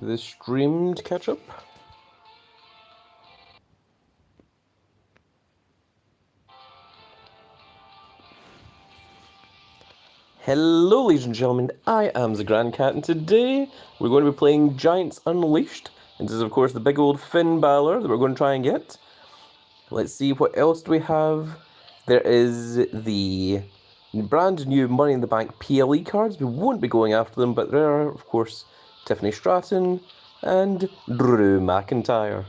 the stream to catch up. Hello ladies and gentlemen, I am the Grand Cat, and today we're going to be playing Giants Unleashed. And this is of course the big old Finn Balour that we're going to try and get. Let's see, what else do we have? There is the brand new Money in the Bank PLE cards. We won't be going after them, but there are of course Tiffany Stratton and Drew McIntyre.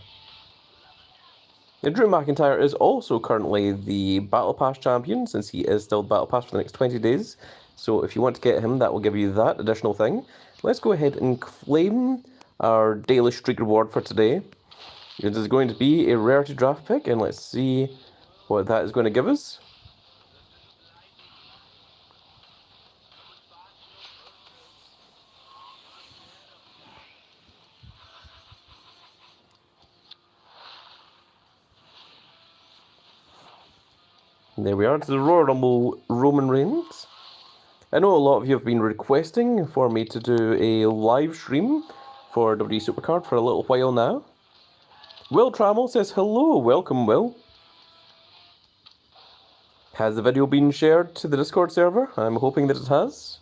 Now, Drew McIntyre is also currently the Battle Pass champion, since he is still Battle Pass for the next 20 days. So if you want to get him, that will give you that additional thing. Let's go ahead and claim our daily streak reward for today. It is going to be a rarity draft pick, and let's see what that is going to give us. And there we are, to the Royal Rumble Roman Reigns. I know a lot of you have been requesting for me to do a live stream for WWE Supercard for a little while now. Will Trammell says hello, welcome Will. Has the video been shared to the Discord server? I'm hoping that it has.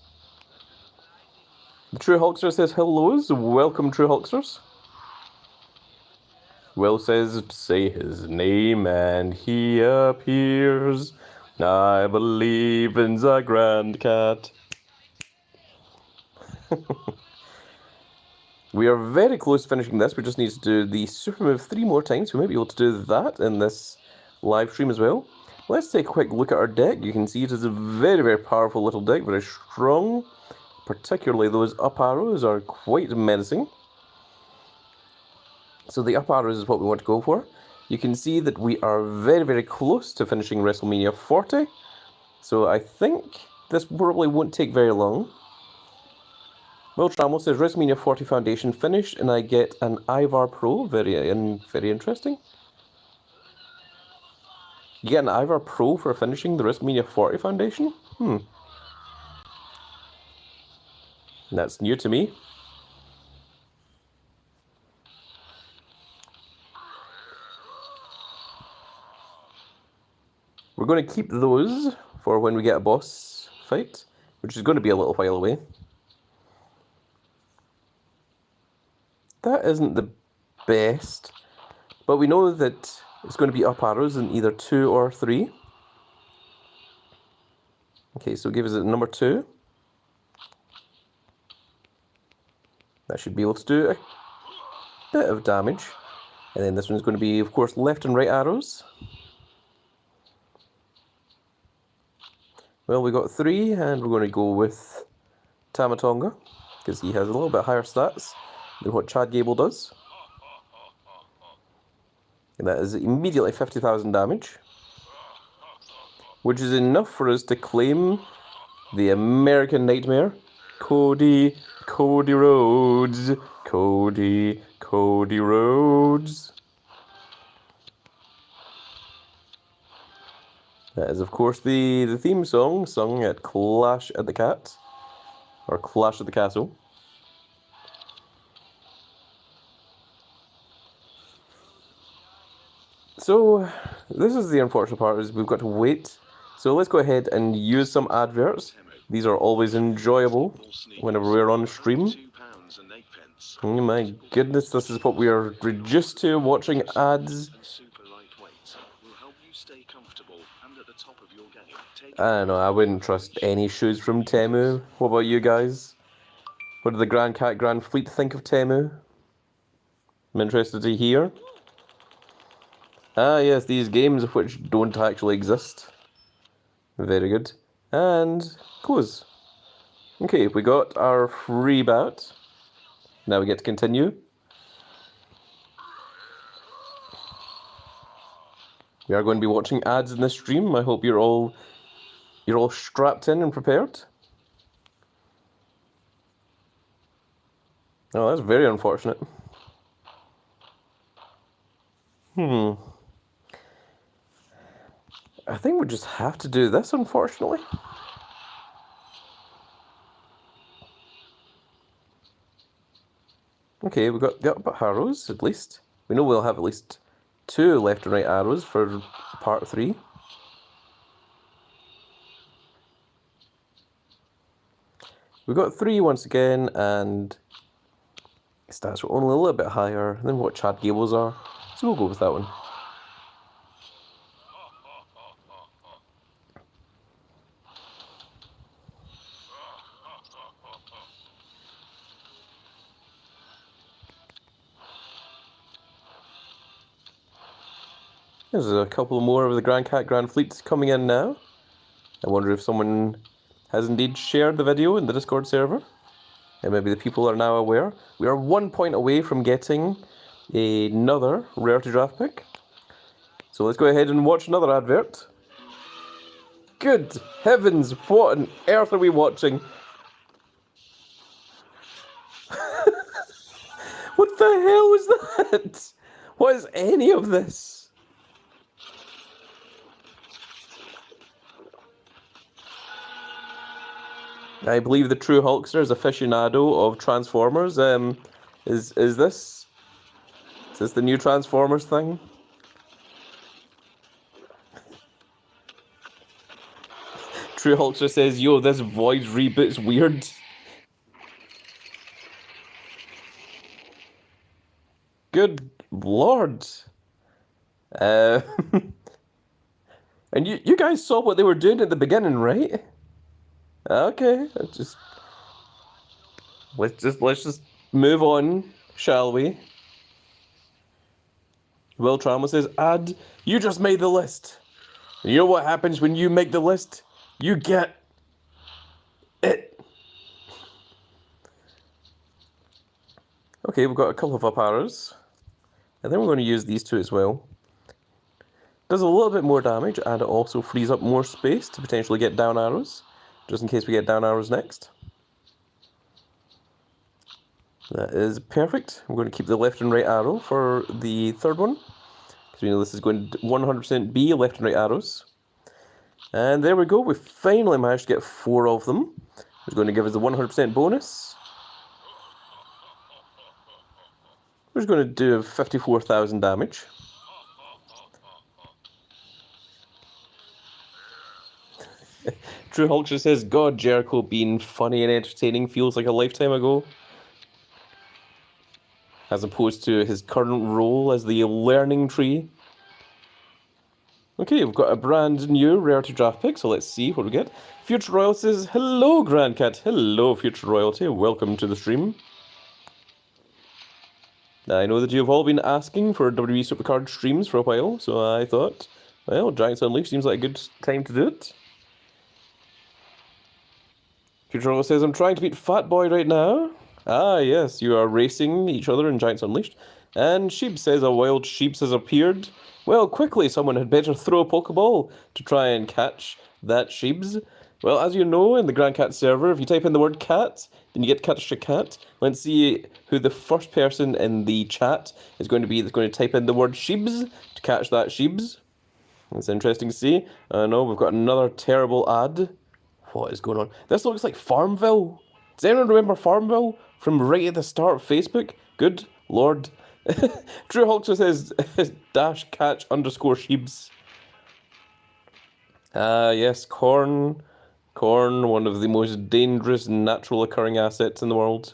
The True Hulkster says hellos, welcome True Hulksters. Will says, say his name and he appears. I believe in the Grand Cat. We are very close to finishing this. We just need to do the super move 3 more times. We might be able to do that in this live stream as well. Let's take a quick look at our deck. You can see it is a very, very powerful little deck, very strong. Particularly those up arrows are quite menacing. So the up arrows is what we want to go for. You can see that we are very, very close to finishing WrestleMania 40. So I think this probably won't take very long. Will Trammell says WrestleMania 40 Foundation finished and I get an Ivar Pro. Very interesting. You get an Ivar Pro for finishing the WrestleMania 40 Foundation? That's new to me. We're going to keep those for when we get a boss fight, which is going to be a little while away. That isn't the best, but we know that it's going to be up arrows in either 2 or 3. Okay, so give us a number 2. That should be able to do a bit of damage. And then this one's going to be, of course, left and right arrows. Well, we got 3, and we're going to go with Tama Tonga, because he has a little bit higher stats than what Chad Gable does. And that is immediately 50,000 damage, which is enough for us to claim the American Nightmare, Cody Rhodes, Cody Rhodes. That is, of course, the theme song sung at Clash at the Cat, or Clash at the Castle. So, this is the unfortunate part, is we've got to wait. So let's go ahead and use some adverts. These are always enjoyable whenever we're on stream. Oh my goodness, this is what we are reduced to, watching ads. I don't know, I wouldn't trust any shoes from Temu. What about you guys? What did the Grand Cat Grand Fleet think of Temu? I'm interested to hear. Ah yes, these games of which don't actually exist. Very good. And close. Okay, we got our free bout. Now we get to continue. We are going to be watching ads in this stream. I hope you're all strapped in and prepared. Oh, that's very unfortunate. I think we just have to do this, unfortunately. Okay, we've got arrows, at least. We know we'll have at least 2 left and right arrows for part 3. We've got 3 once again, and stats are only a little bit higher than what Chad Gable's are, so we'll go with that one. There's a couple more of the Grand Cat Grand Fleets coming in now. I wonder if someone has indeed shared the video in the Discord server. And maybe the people are now aware. We are 1 point away from getting another rarity draft pick. So let's go ahead and watch another advert. Good heavens, what on earth are we watching? What the hell is that? What is any of this? I believe the true Hulkster is aficionado of Transformers. Is this the new Transformers thing? True Hulkster says, "Yo, this Void reboot's weird." Good lord. And you guys saw what they were doing at the beginning, right? Okay, let's just move on, shall we? Will Trauma says, "Ad, you just made the list. You know what happens when you make the list? You get it." Okay, we've got a couple of up arrows. And then we're going to use these 2 as well. Does a little bit more damage, and it also frees up more space to potentially get down arrows, just in case we get down arrows next. That is perfect. I'm going to keep the left and right arrow for the third one, because we know this is going to 100% be left and right arrows. And there we go, we finally managed to get 4 of them. It's going to give us the 100% bonus. We're just going to do 54,000 damage. True Hulkster says, "God, Jericho being funny and entertaining feels like a lifetime ago." As opposed to his current role as the learning tree. Okay, we've got a brand new rarity draft pick, so let's see what we get. Future Royal says, "Hello, Grand Cat." Hello, Future Royalty. Welcome to the stream. I know that you've all been asking for WWE Supercard streams for a while, so I thought, well, Giants Unleashed seems like a good time to do it. Future Royal says, "I'm trying to beat Fat Boy right now." Ah, yes, you are racing each other in Giants Unleashed. And Sheep says, "A wild sheep has appeared." Well, quickly, someone had better throw a Pokeball to try and catch that sheeps. Well, as you know, in the Grand Cat server, if you type in the word cat, then you get catch a cat. Let's see who the first person in the chat is going to be that's going to type in the word sheeps to catch that sheeps. It's interesting to see. I know, we've got another terrible ad. What is going on? This looks like Farmville. Does anyone remember Farmville from right at the start of Facebook? Good lord. True Hulkster says dash catch underscore sheeps. Yes, corn. Corn, one of the most dangerous natural occurring assets in the world.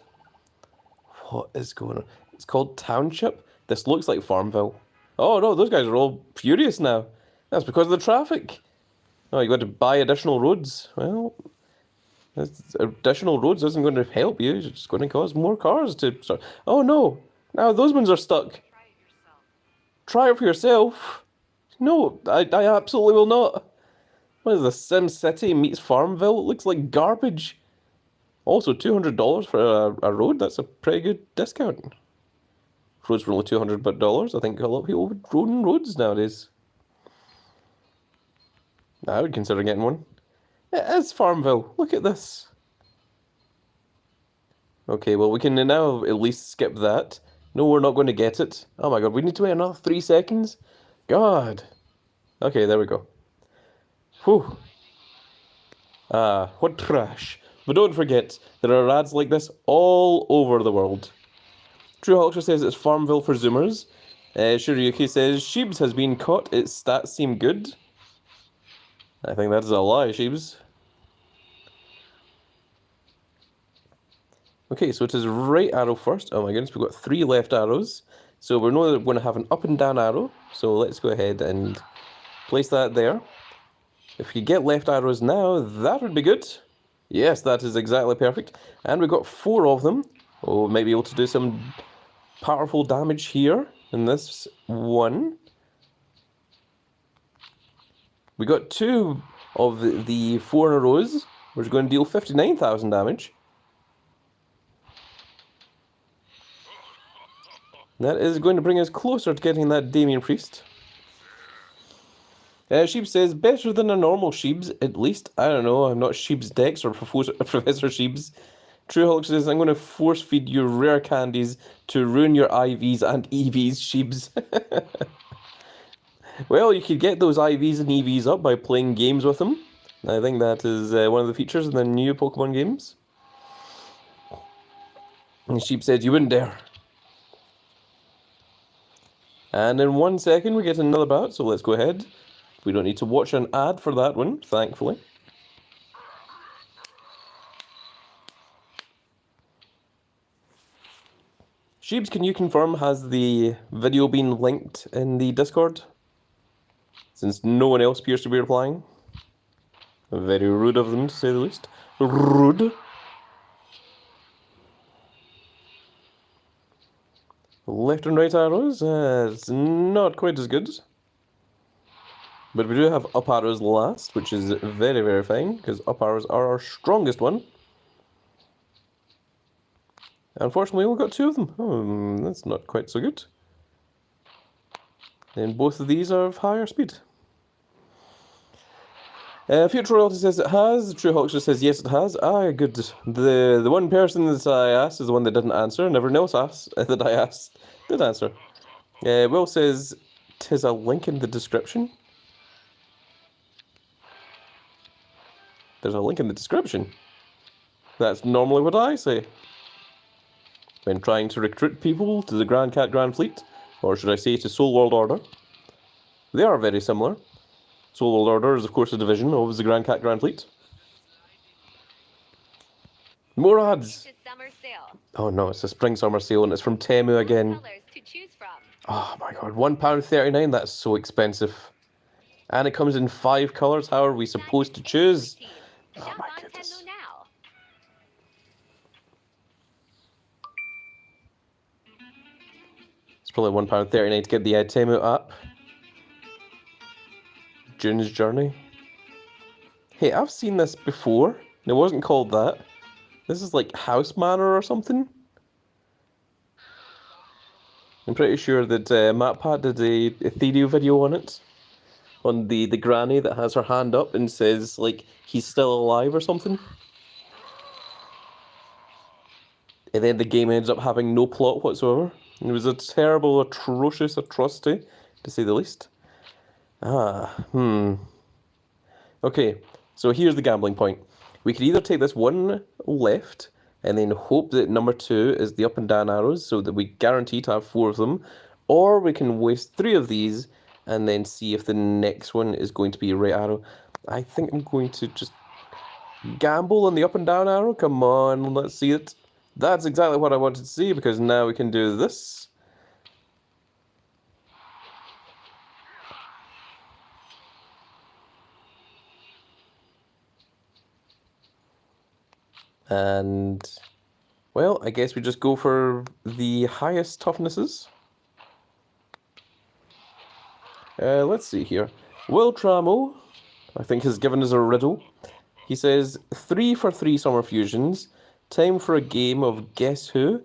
What is going on? It's called Township. This looks like Farmville. Oh no, those guys are all furious now. That's because of the traffic. Oh, you got to buy additional roads. Well, additional roads isn't going to help you. It's just going to cause more cars to start. Oh no, now those ones are stuck. Try it for yourself. No, I absolutely will not. What is this, Sim City meets Farmville? It looks like garbage. Also, $200 for a road, that's a pretty good discount. Roads for only $200. I think a lot of people would own roads nowadays. I would consider getting one. It is Farmville. Look at this. Okay, well, we can now at least skip that. No, we're not going to get it. Oh my god, we need to wait another 3 seconds? God. Okay, there we go. Whew. Ah, what trash. But don't forget, there are ads like this all over the world. True Hulkster says it's Farmville for Zoomers. Shiryuki says Sheebs has been caught, its stats seem good. I think that is a lie, Sheebs. Okay, so it is right arrow first. Oh my goodness, we've got 3 left arrows. So we're going to have an up and down arrow. So let's go ahead and place that there. If you get left arrows now, that would be good. Yes, that is exactly perfect. And we've got 4 of them. Oh, we might be able to do some powerful damage here in this one. We got 2 of the 4 in a row, which are going to deal 59,000 damage. That is going to bring us closer to getting that Damian Priest. Sheebs says, better than a normal Sheebs, at least. I don't know, I'm not Sheebs Dex or Professor Sheebs. True Hulk says, I'm going to force feed you rare candies to ruin your IVs and EVs, Sheebs. Well, you could get those IVs and EVs up by playing games with them. I think that is one of the features in the new Pokemon games. And Sheep said, you wouldn't dare. And in 1 second we get another bout, so let's go ahead. We don't need to watch an ad for that one, thankfully. Sheebs, can you confirm, has the video been linked in the Discord? Since no one else appears to be replying. Very rude of them, to say the least. Rude. Left and right arrows, it's not quite as good. But we do have up arrows last, which is very, very fine, because up arrows are our strongest one. Unfortunately, we've got 2 of them. Oh, that's not quite so good. And both of these are of higher speed. Future Royalty says it has. True Hulkster says yes, it has. Ah, good. The one person that I asked is the one that didn't answer, and everyone else that I asked did answer. Will says, "'Tis a link in the description." There's a link in the description. That's normally what I say when trying to recruit people to the Grand Cat Grand Fleet, or should I say to Soul World Order. They are very similar. Soul World Order is of course a division of the Grand Cat Grand Fleet. More ads! Oh no, it's a spring summer sale and it's from Temu again. Oh my god, £1.39, that's so expensive. And it comes in 5 colours, how are we supposed to choose? Oh my goodness. It's probably £1.39 to get the Temu app. June's Journey. Hey, I've seen this before. It wasn't called that. This is like House Manor or something. I'm pretty sure that MatPat did a Ethereum video on it. On the granny that has her hand up and says, like, he's still alive or something. And then the game ends up having no plot whatsoever. It was a terrible, atrocious atrocity, to say the least. Okay, so here's the gambling point. We could either take this one left and then hope that number 2 is the up and down arrows so that we guarantee to have 4 of them, or we can waste 3 of these and then see if the next one is going to be a right arrow. I think I'm going to just gamble on the up and down arrow. Come on, let's see it. That's exactly what I wanted to see, because now we can do this. And, well, I guess we just go for the highest toughnesses. Let's see here. Will Tramo, I think, has given us a riddle. He says, 3 for 3 summer fusions. Time for a game of Guess Who?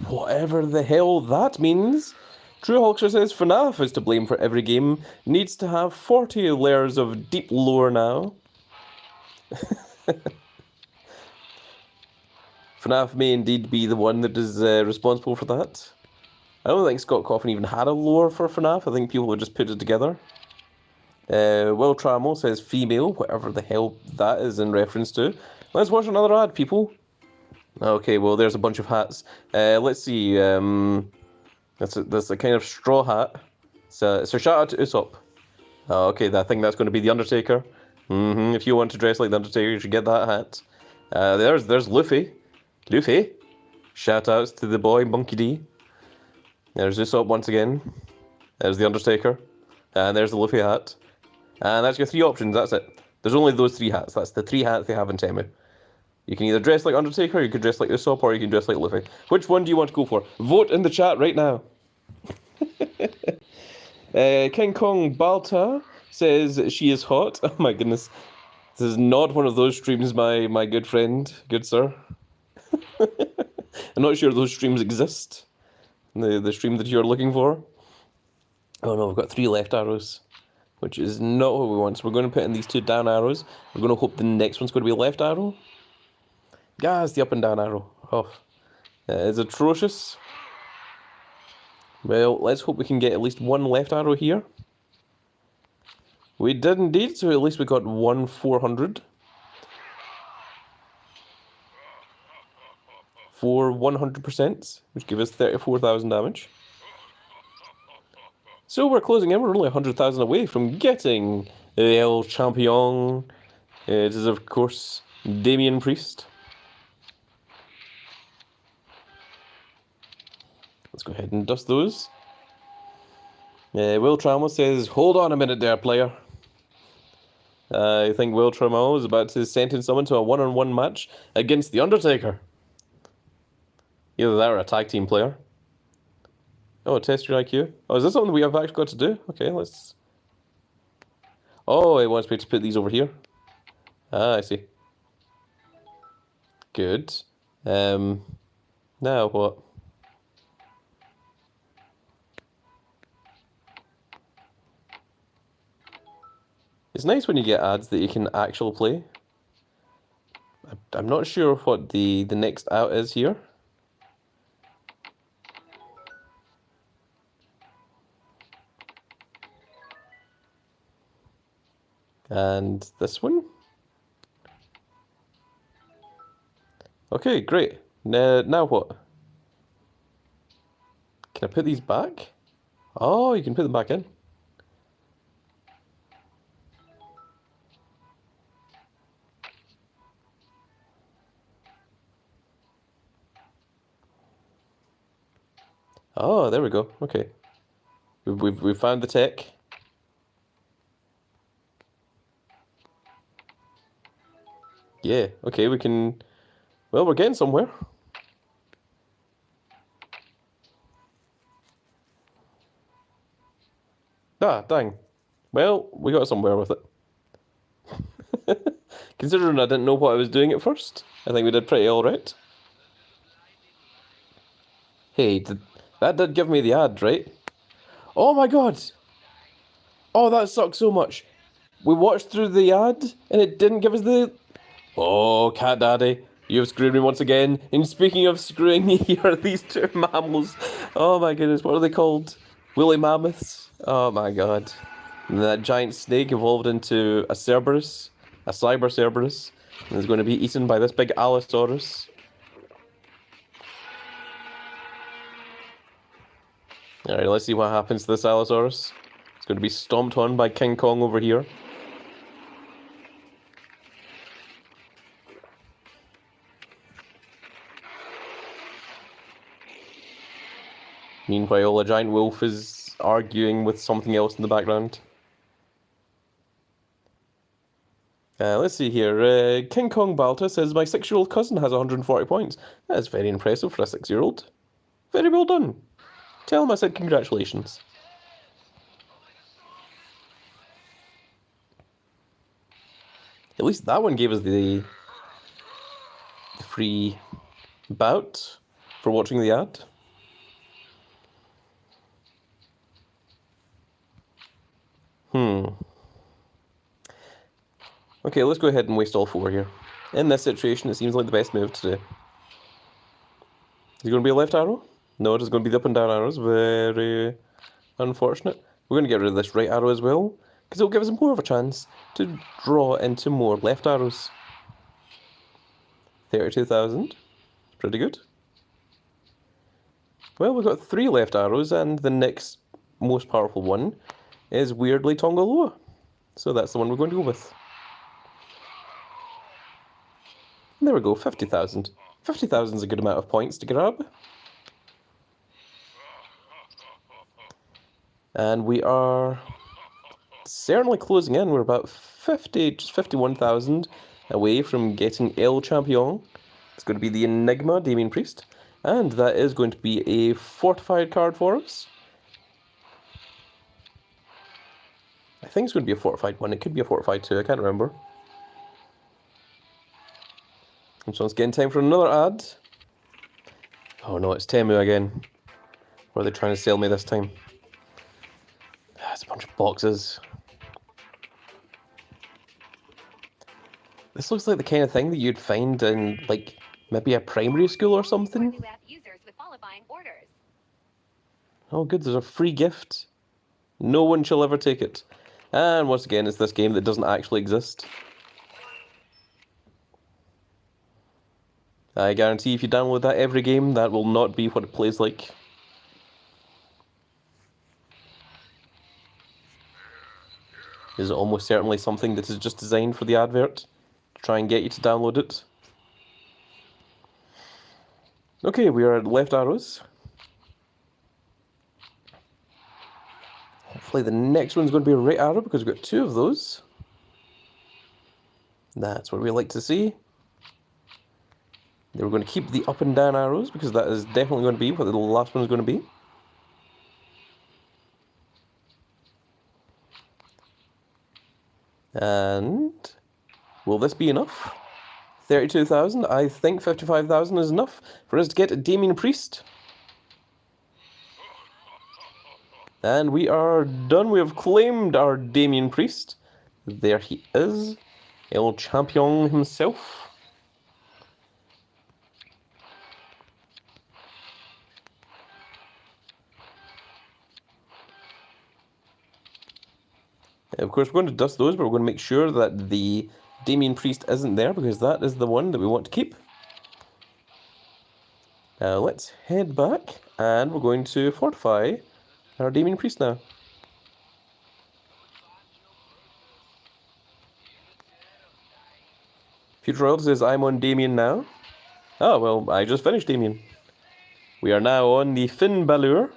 Whatever the hell that means. True Hulkster says FNAF is to blame for every game. Needs to have 40 layers of deep lore now. FNAF may indeed be the one that is responsible for that. I don't think Scott Coffin even had a lore for FNAF. I think people would just put it together. Will Trammell says female, whatever the hell that is in reference to. Let's watch another ad, people. Okay, well, there's a bunch of hats. Let's see. That's a kind of straw hat. So shout out to Usopp. Okay, I think that's going to be the Undertaker. If you want to dress like the Undertaker, you should get that hat. There's Luffy. Luffy. Shout outs to the boy Monkey D. There's Usopp once again. There's the Undertaker. And there's the Luffy hat. And that's your 3 options, that's it. There's only those 3 hats. That's the 3 hats they have in Temu. You can either dress like Undertaker, you can dress like Usopp, or you can dress like Luffy. Which one do you want to go for? Vote in the chat right now. King Kong Balta says she is hot. Oh my goodness. This is not one of those streams, my good friend, good sir. I'm not sure those streams exist. The stream that you're looking for. Oh no, we've got 3 left arrows, which is not what we want. So we're going to put in these 2 down arrows. We're going to hope the next one's going to be a left arrow. Yeah, it's the up and down arrow. Oh, it's atrocious. Well, let's hope we can get at least 1 left arrow here. We did indeed, so at least we got 1 400. For 100%, which gives us 34,000 damage. So we're closing in, we're only 100,000 away from getting El Champion. It is, of course, Damian Priest. Let's go ahead and dust those. Will Trammell says, hold on a minute there, player. I think Will Trammell is about to sentence someone to a one-on-one match against The Undertaker. Either that or a tag team player. Oh, test your IQ. Oh, is this something we have actually got to do? Okay, let's... Oh, it wants me to put these over here. Ah, I see. Good. Now what? It's nice when you get ads that you can actually play. I'm not sure what the next out is here. And this one. Okay, great. Now what? Can I put these back? Oh, you can put them back in. Oh, there we go. Okay. We've found the tech. Yeah, okay, we can... Well, we're getting somewhere. Ah, dang. Well, we got somewhere with it. Considering I didn't know what I was doing at first, I think we did pretty alright. Hey, that did give me the ad, right? Oh my god! Oh, that sucks so much. We watched through the ad, and it didn't give us the... Oh, Cat Daddy, you've screwed me once again. And speaking of screwing, here are these 2 mammals. Oh my goodness, what are they called? Woolly mammoths? Oh my god. And that giant snake evolved into a Cerberus, a Cyber Cerberus, and is going to be eaten by this big Allosaurus. Alright, let's see what happens to this Allosaurus. It's going to be stomped on by King Kong over here. Meanwhile, a giant wolf is arguing with something else in the background. Let's see here. King Kong Balta says, my 6-year-old cousin has 140 points. That is very impressive for a 6-year-old. Very well done. Tell him I said congratulations. At least that one gave us the free bout for watching the ad. Okay, let's go ahead and waste all 4 here. In this situation, it seems like the best move to do. Is it going to be a left arrow? No, it is going to be the up and down arrows. Very unfortunate. We're going to get rid of this right arrow as well, because it'll give us more of a chance to draw into more left arrows. 32,000. Pretty good. Well, we've got 3 left arrows, and the next most powerful one is weirdly Tonga Loa. So that's the one we're going to go with. And there we go, 50,000. 50,000 is a good amount of points to grab. And we are certainly closing in. We're about 50, just 51,000 away from getting El Champion. It's going to be the Enigma, Damian Priest. And that is going to be a fortified card for us. I think it's going to be a fortified one. It could be a fortified too, I can't remember. And so it's getting time for another ad. Oh no, it's Temu again. What are they trying to sell me this time? It's a bunch of boxes. This looks like the kind of thing that you'd find in, like, maybe a primary school or something. Oh good, there's a free gift. No one shall ever take it. And once again, it's this game that doesn't actually exist. I guarantee if you download that every game, that will not be what it plays like. Is almost certainly something that is just designed for the advert, to try and get you to download it. Okay, we are at left arrows. Hopefully the next one's going to be a right arrow, because we've got 2 of those. That's what we like to see. Then we're going to keep the up and down arrows, because that is definitely going to be what the last one is going to be. And will this be enough? 32,000. I think 55,000 is enough for us to get Damian Priest. And we are done. We have claimed our Damian Priest. There he is. El Champion himself. Of course, we're going to dust those, but we're going to make sure that the Damian Priest isn't there, because that is the one that we want to keep. Now let's head back, and we're going to fortify our Damian Priest now. Future Royalty says, I'm on Damian now. Oh, well, I just finished Damian. We are now on the Finn Balour.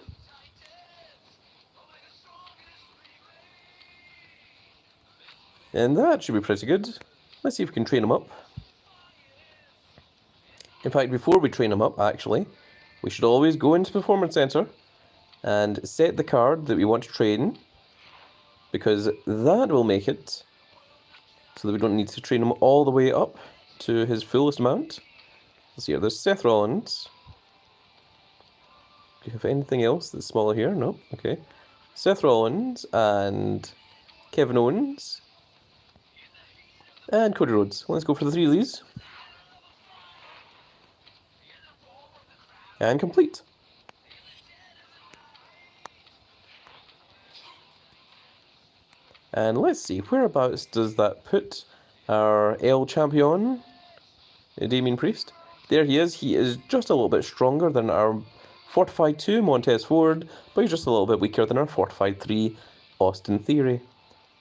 And that should be pretty good. Let's see if we can train him up. In fact, before we train him up, actually, we should always go into Performance Center and set the card that we want to train, because that will make it so that we don't need to train him all the way up to his fullest amount. Let's see here, there's Seth Rollins. Do you have anything else that's smaller here? No? Okay. Seth Rollins and Kevin Owens. And Cody Rhodes. Let's go for the 3 of these. And complete. And let's see, whereabouts does that put our El Champion, Damian Priest? There he is. He is just a little bit stronger than our Fortified 2, Montez Ford, but he's just a little bit weaker than our Fortified 3, Austin Theory.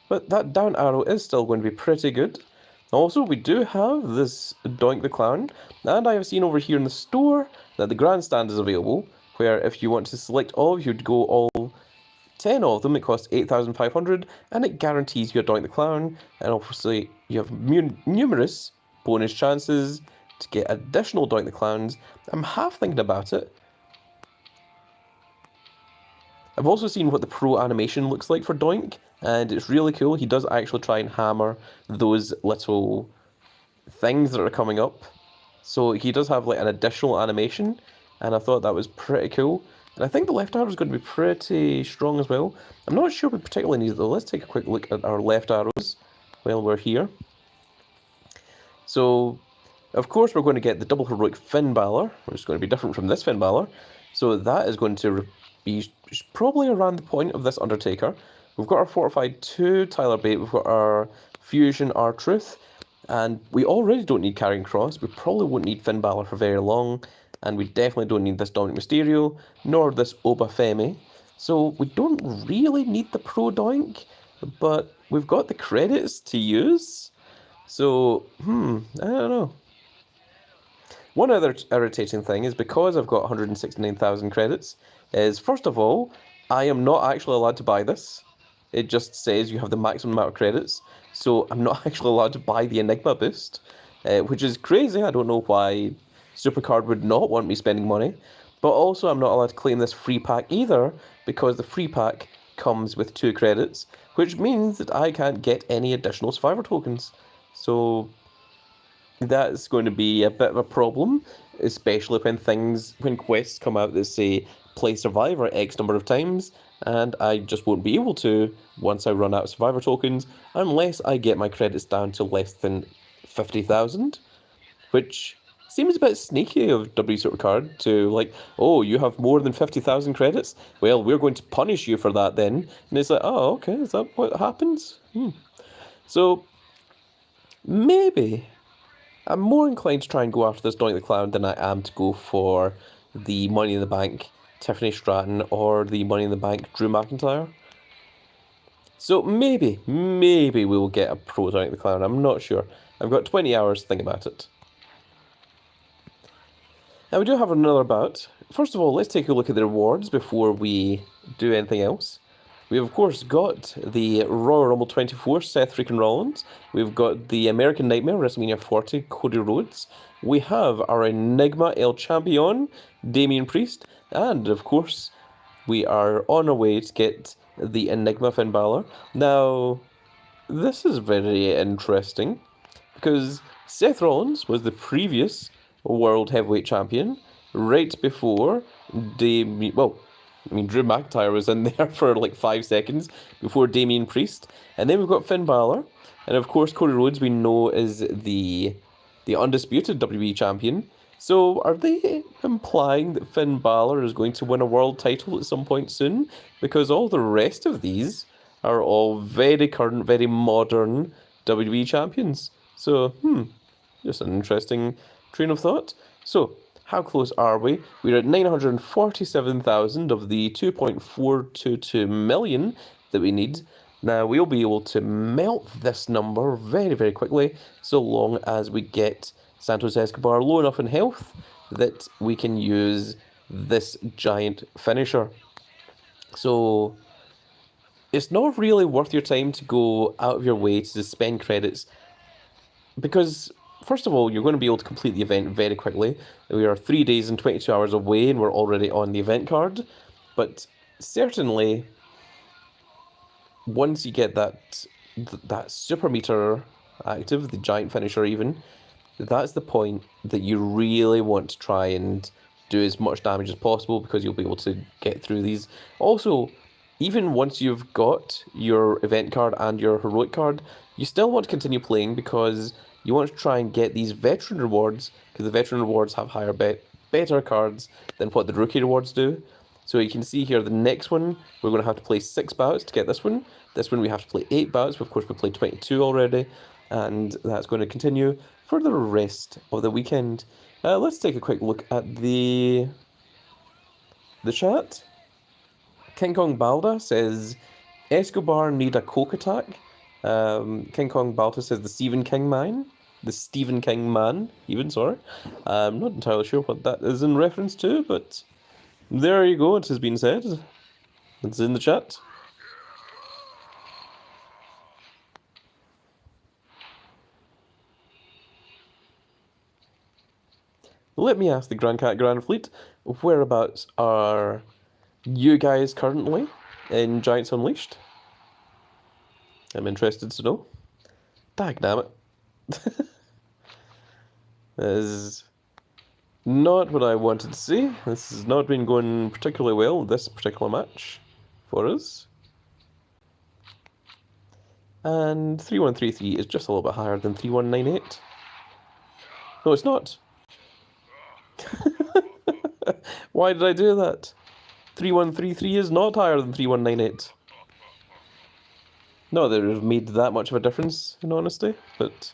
But that down arrow is still going to be pretty good. Also, we do have this Doink the Clown, and I have seen over here in the store that the Grandstand is available, where if you want to select all, you'd go all 10 of them, it costs 8,500, and it guarantees you a Doink the Clown, and obviously you have numerous bonus chances to get additional Doink the Clowns. I'm half thinking about it. I've also seen what the pro animation looks like for Doink, and it's really cool. He does actually try and hammer those little things that are coming up. So he does have like an additional animation, and I thought that was pretty cool. And I think the left arrow is going to be pretty strong as well. I'm not sure we particularly need it though. Let's take a quick look at our left arrows while we're here. So, of course, we're going to get the double heroic Finn Balour, which is going to be different from this Finn Balour. So that is going to be probably around the point of this Undertaker. We've got our Fortified 2 Tyler Bate, we've got our Fusion R-Truth, And we already don't need Karrion Kross. We probably won't need Finn Balor for very long. And we definitely don't need this Doink Mysterio, nor this Obafemi. So we don't really need the Pro Doink, but we've got the credits to use. So, I don't know. One other irritating thing is because I've got 169,000 credits, is first of all, I am not actually allowed to buy this. It just says you have the maximum amount of credits, so I'm not actually allowed to buy the Enigma boost, which is crazy. I don't know why Supercard would not want me spending money, but also I'm not allowed to claim this free pack either, because the free pack comes with 2 credits, which means that I can't get any additional survivor tokens. So that's going to be a bit of a problem, especially when quests come out that say play Survivor X number of times, and I just won't be able to once I run out of Survivor tokens, unless I get my credits down to less than 50,000, which seems a bit sneaky of W Supercard to like, oh, you have more than 50,000 credits? Well, we're going to punish you for that then. And it's like, oh, okay, is that what happens? So, maybe I'm more inclined to try and go after this Doink the Clown than I am to go for the Money in the Bank Tiffany Stratton or the Money in the Bank Drew McIntyre. So maybe we will get a Pro Doink the Clown. I'm not sure. I've got 20 hours to think about it. Now we do have another bout. First of all, let's take a look at the rewards before we do anything else. We've of course got the Royal Rumble 24, Seth freaking Rollins. We've got the American Nightmare, WrestleMania 40, Cody Rhodes. We have our Enigma El Champion, Damian Priest. And of course, we are on our way to get the Enigma Finn Balor. Now, this is very interesting, because Seth Rollins was the previous World Heavyweight Champion right before Drew McIntyre was in there for like 5 seconds before Damian Priest. And then we've got Finn Balor. And of course, Cody Rhodes we know is the undisputed WWE Champion. So are they implying that Finn Balor is going to win a world title at some point soon? Because all the rest of these are all very current, very modern WWE champions. So, just an interesting train of thought. So, how close are we? We're at 947,000 of the 2.422 million that we need. Now, we'll be able to melt this number very, very quickly, so long as we get Santos Escobar low enough in health that we can use this giant finisher. So, it's not really worth your time to go out of your way to spend credits, because first of all, you're going to be able to complete the event very quickly. We are 3 days and 22 hours away and we're already on the event card. But certainly, once you get that super meter active, the giant finisher even, that's the point that you really want to try and do as much damage as possible, because you'll be able to get through these. Also, even once you've got your event card and your heroic card, you still want to continue playing, because you want to try and get these veteran rewards, because the veteran rewards have better cards than what the rookie rewards do. So you can see here, the next one, we're going to have to play 6 bouts to get this one. This one we have to play 8 bouts. Of course, we played 22 already, and that's going to continue for the rest of the weekend. Let's take a quick look at the chat. King Kong Balda says, Escobar need a coke attack. King Kong Balta says the Stephen King man, even, sorry. I'm not entirely sure what that is in reference to, but there you go, it has been said. It's in the chat. Let me ask the Grand Cat Grand Fleet, whereabouts are you guys currently in Giants Unleashed? I'm interested to know. Dagnammit. That is not what I wanted to see. This has not been going particularly well, this particular match, for us. And 3133 is just a little bit higher than 3198. No, it's not. Why did I do that? 3133 is not higher than 3198. Not that it would have made that much of a difference, in honesty, but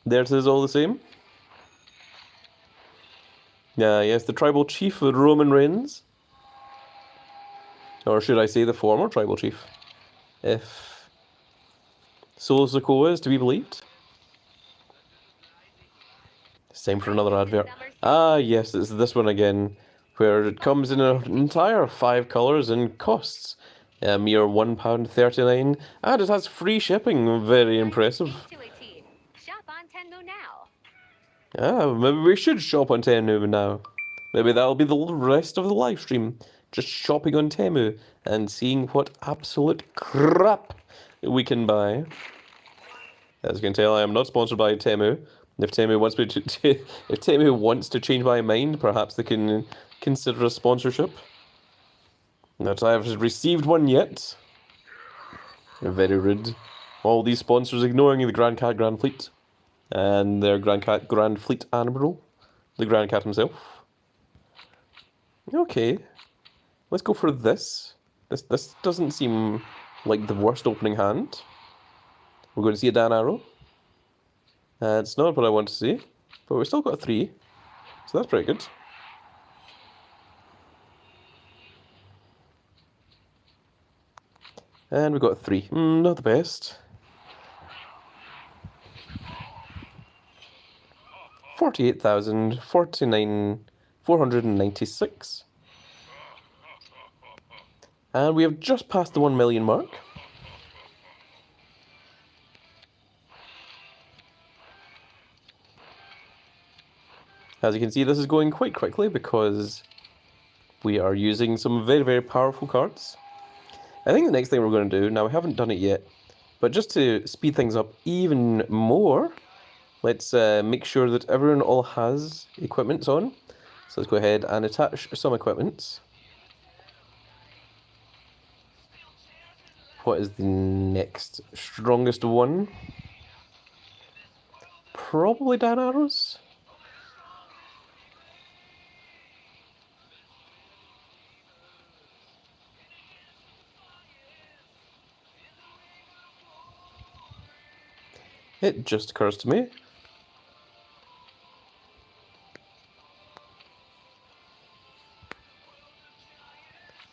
There it is, all the same. Yes, the tribal chief, Roman Reigns. Or should I say the former tribal chief? If Solo Sikoa is to be believed. It's time for another advert. Ah, yes, it's this one again, where it comes in an entire 5 colours and costs a mere £1.39, and it has free shipping. Very impressive. Maybe we should shop on Temu now. Maybe that'll be the rest of the live stream. Just shopping on Temu and seeing what absolute crap we can buy. As you can tell, I am not sponsored by Temu. If Temu wants me to, if Temu wants to change my mind, perhaps they can consider a sponsorship. Not I have received one yet. Very rude. All these sponsors ignoring the Grand Cat Grand Fleet and their Grand Cat Grand Fleet Admiral, the Grand Cat himself. Okay, let's go for this. This doesn't seem like the worst opening hand. We're going to see a Dan Arrow. It's not what I want to see, but we've still got a 3, so that's pretty good. And we've got a 3. Not the best. 48,496. And we have just passed the 1 million mark. As you can see, this is going quite quickly because we are using some very, very powerful cards. I think the next thing we're going to do, now we haven't done it yet, but just to speed things up even more, let's make sure that everyone all has equipments on. So let's go ahead and attach some equipments. What is the next strongest one? Probably Dan Arrows. It just occurs to me.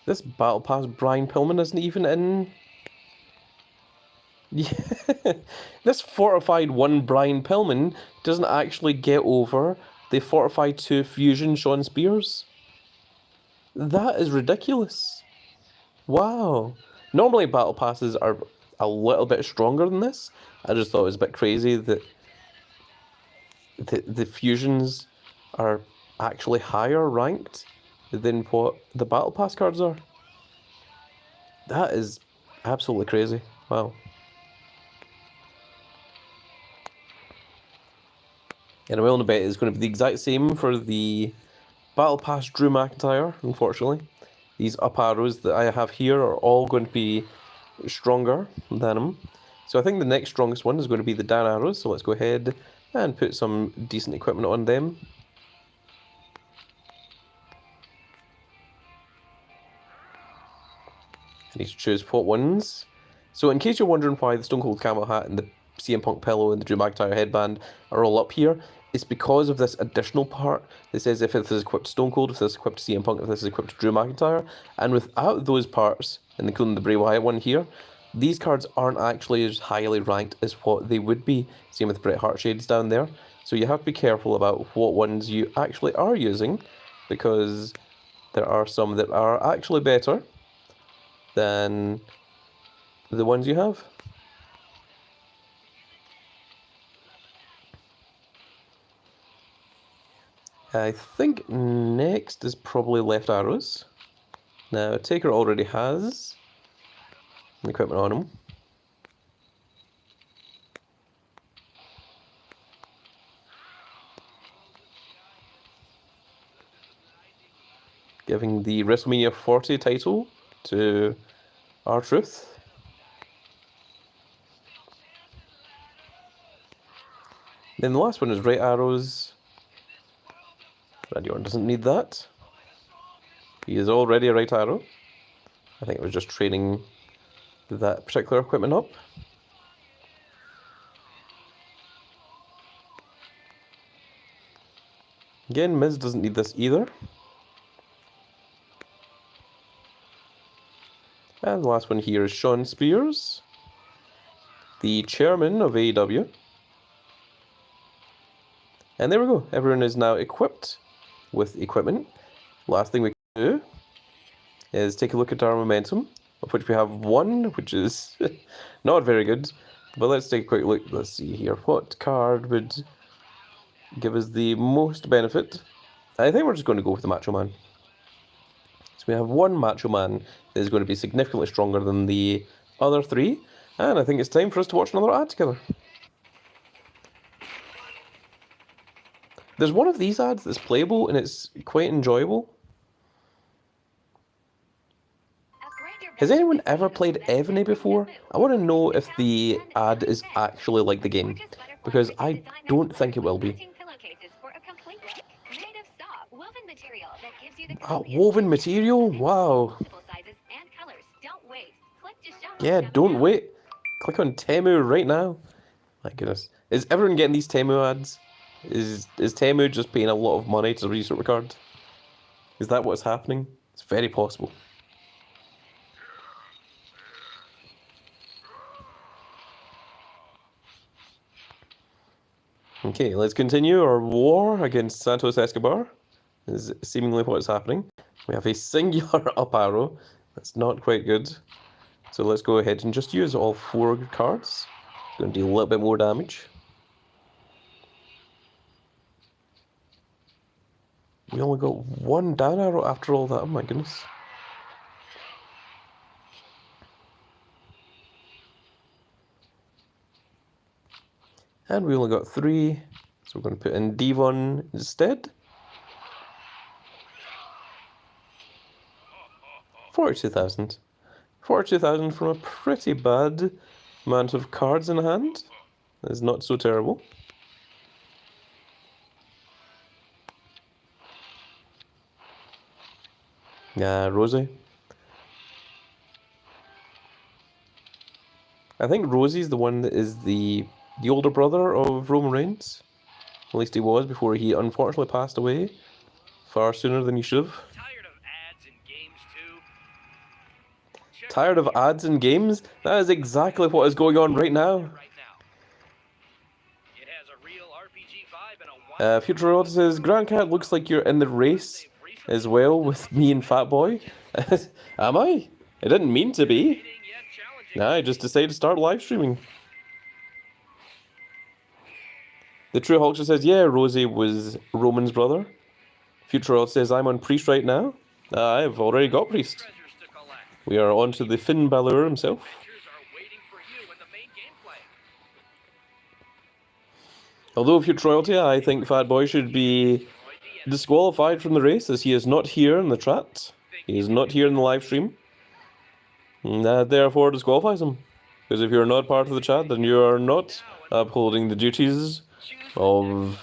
This Battle Pass Brian Pillman isn't even in. Yeah, this Fortified 1 Brian Pillman doesn't actually get over the Fortified 2 Fusion Sean Spears. That is ridiculous. Wow. Normally Battle Passes are a little bit stronger than this. I just thought it was a bit crazy that the fusions are actually higher ranked than what the Battle Pass cards are. That is absolutely crazy. Wow. And I'm willing to bet it's going to be the exact same for the Battle Pass Drew McIntyre, unfortunately. These up arrows that I have here are all going to be stronger than him. So I think the next strongest one is going to be the Dan Arrows, so let's go ahead and put some decent equipment on them. I need to choose what ones. So in case you're wondering why the Stone Cold Camel Hat and the CM Punk pillow and the Drew McIntyre headband are all up here, it's because of this additional part that says if this is equipped to Stone Cold, if this is equipped to CM Punk, if this is equipped to Drew McIntyre, and without those parts, and including the Bray Wyatt one here, these cards aren't actually as highly ranked as what they would be. Same with Bret Hart shades down there. So you have to be careful about what ones you actually are using, because there are some that are actually better than the ones you have. I think next is probably Left Arrows. Now, Taker already has the equipment on him. Giving the WrestleMania 40 title to R-Truth. Then the last one is Right Arrows. Randy Orton doesn't need that. He is already a Right Arrow. I think it was just training that particular equipment up. Again, Miz doesn't need this either. And the last one here is Shawn Spears, the chairman of AEW. And there we go. Everyone is now equipped with equipment. Last thing we can do is take a look at our momentum, of which we have 1, which is not very good. But let's take a quick look. Let's see here. What card would give us the most benefit? I think we're just going to go with the Macho Man. So we have 1 Macho Man that is going to be significantly stronger than the other 3. And I think it's time for us to watch another ad together. There's one of these ads that's playable and it's quite enjoyable. Has anyone ever played Ebony before? I want to know if the ad is actually like the game, because I don't think it will be. Woven material? Wow. Yeah, don't wait. Click on Temu right now. My goodness. Is everyone getting these Temu ads? Is Temu just paying a lot of money to read Supercard? Is that what's happening? It's very possible. Okay, let's continue our war against Santos Escobar. Is seemingly what's happening. We have a singular up arrow. That's not quite good. So let's go ahead and just use all 4 cards. Going to do a little bit more damage. We only got 1 down arrow after all that. Oh my goodness. And we only got 3. So we're going to put in Devon instead. 42,000. 42,000 from a pretty bad amount of cards in hand. That's not so terrible. Yeah, Rosie. I think Rosie's the one that is the older brother of Roman Reigns. At least he was before he unfortunately passed away far sooner than he should have. Tired of ads and games? That is exactly what is going on right now. Future Road says, Grand Cat, looks like you're in the race as well with me and Fat Boy. Am I? I didn't mean to be. Nah, I just decided to start live streaming. The True Hulkster says, yeah, Rosie was Roman's brother. Future Road says, I'm on Priest right now. I've already got Priest. We are on to the Finn Balour himself. Although Future Royalty, I think Fat Boy should be disqualified from the race, as he is not here in the chat. He is not here in the live stream. And that therefore disqualifies him. Because if you're not part of the chat, then you are not upholding the duties of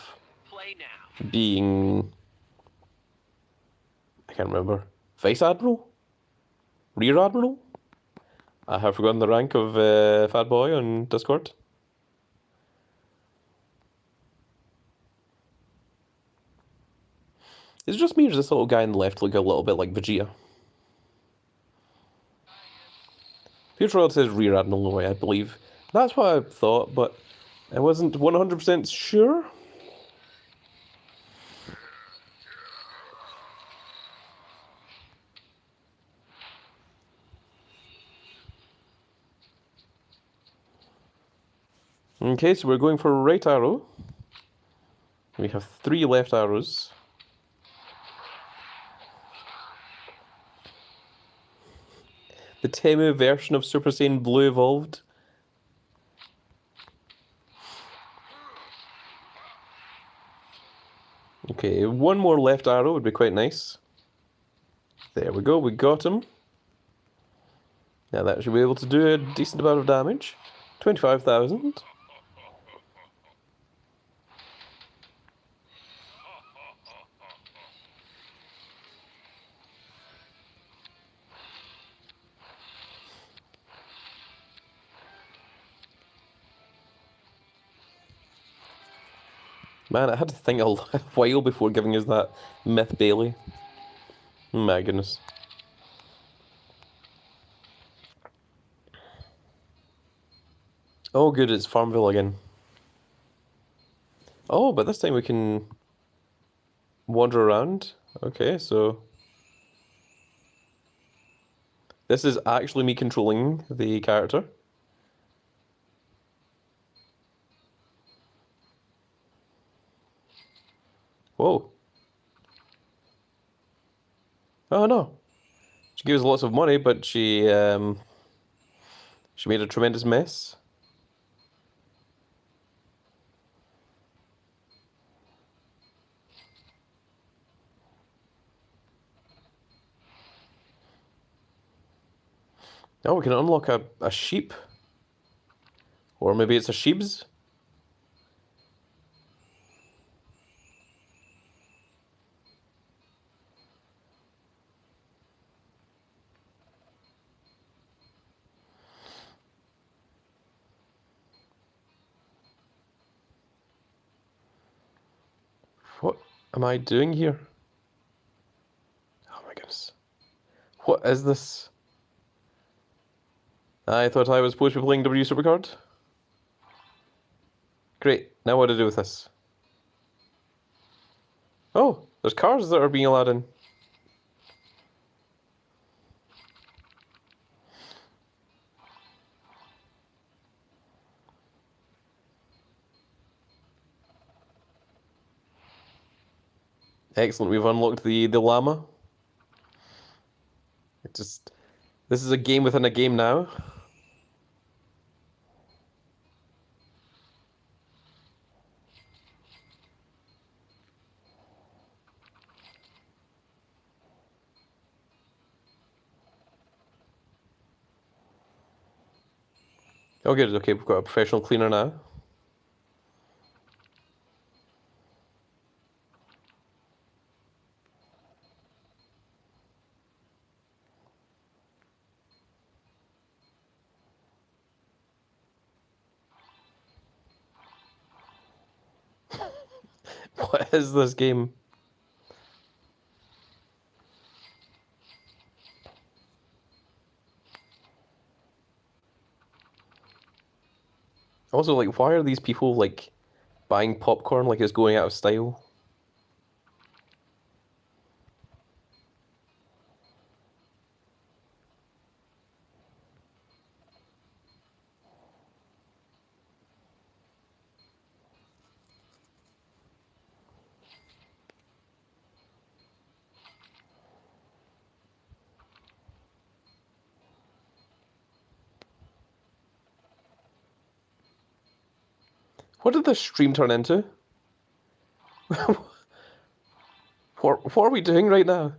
being... I can't remember. Vice Admiral? Rear Admiral? I have forgotten the rank of Fat Boy on Discord. Is it just me or does this little guy on the left look a little bit like Vegeta? Future World says Rear Admiral away, I believe. That's what I thought, but I wasn't 100% sure. Okay, so we're going for right arrow. We have 3 left arrows. The Temu version of Super Saiyan Blue evolved. Okay, 1 more left arrow would be quite nice. There we go, we got him. Now that should be able to do a decent amount of damage. 25,000. Man, I had to think a while before giving us that Myth Bailey. My goodness. Oh, good, it's Farmville again. Oh, but this time we can wander around. Okay, so this is actually me controlling the character. Whoa. Oh no. She gave us lots of money, but she made a tremendous mess. Oh, we can unlock a sheep. Or maybe it's a sheep's. What am I doing here? Oh my goodness. What is this? I thought I was supposed to be playing W Supercard. Great. Now what do I do with this? Oh, there's cars that are being allowed in. Excellent, we've unlocked the llama. This is a game within a game now. Oh good, okay, we've got a professional cleaner now. What is this game? Also, like, why are these people, like, buying popcorn like it's going out of style? What did this stream turn into? What are we doing right now?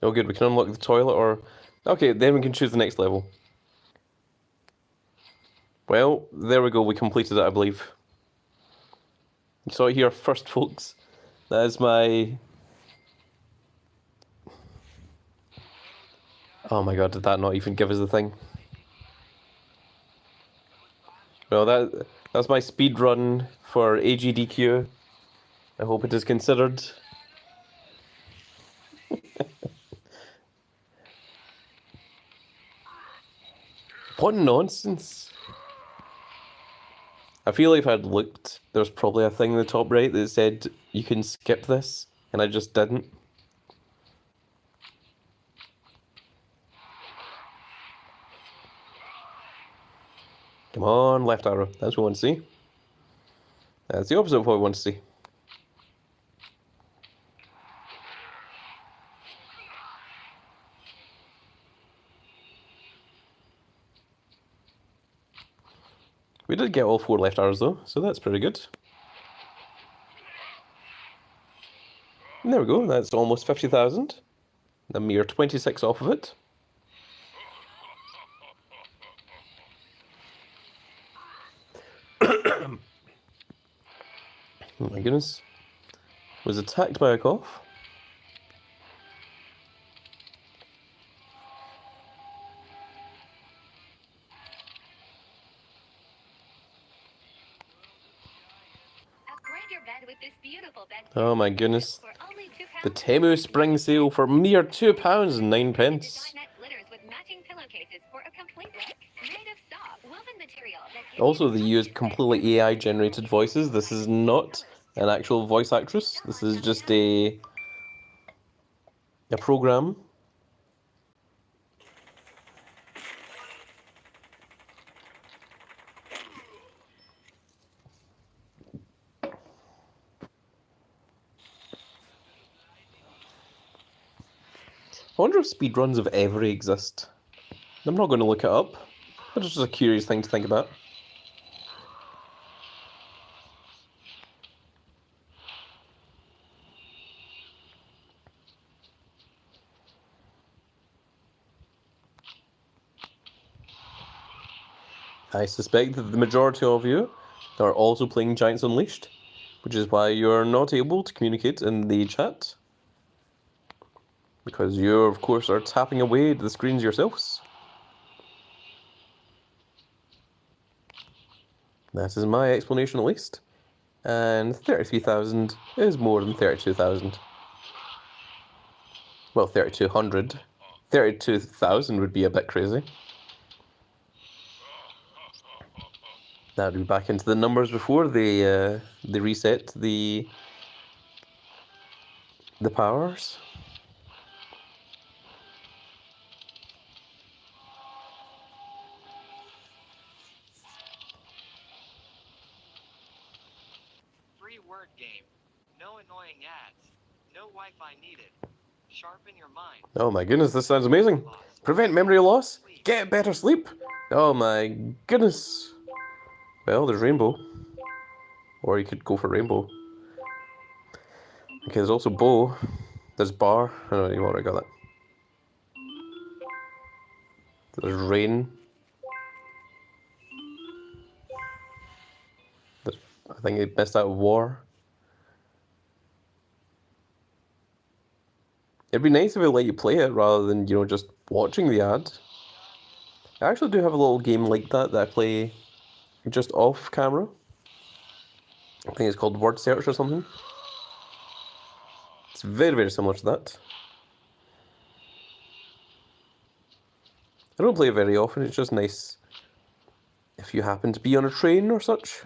Oh good, we can unlock the toilet or... Okay, then we can choose the next level. Well, there we go, we completed it, I believe. You saw it here first, folks. That is my... Oh my god, did that not even give us the thing? Well, that's my speed run for AGDQ. I hope it is considered. What nonsense. I feel like if I'd looked, there's probably a thing in the top right that said you can skip this, and I just didn't. Come on, left arrow. That's what we want to see. That's the opposite of what we want to see. We did get all 4 left arrows though, so that's pretty good. And there we go, that's almost 50,000. A mere 26 off of it. Oh my goodness. Was attacked by a cough. Oh my goodness. The Temu Spring Sale for mere £2.09. Also, they use completely AI generated voices. This is not an actual voice actress. This is just a program. I wonder if speedruns of ever exist. I'm not going to look it up, but it's just a curious thing to think about. I suspect that the majority of you are also playing Giants Unleashed, which is why you're not able to communicate in the chat. Because you, of course, are tapping away at the screens yourselves. That is my explanation at least. And 33,000 is more than 32,000. Well, 3,200. 32,000 would be a bit crazy. That would be back into the numbers before they reset the powers. Word game. No annoying ads. No Wi-Fi needed. Sharpen your mind. Oh my goodness, this sounds amazing. Prevent memory loss. Get better sleep. Oh my goodness. Well, there's Rainbow. Or you could go for Rainbow. Okay, there's also Bow. There's Bar. I don't know, you already got that. There's Rain. I think they missed out War. It'd be nice if they let you play it rather than, you know, just watching the ad. I actually do have a little game like that I play just off camera. I think it's called Word Search or something. It's very, very similar to that. I don't play it very often, it's just nice if you happen to be on a train or such.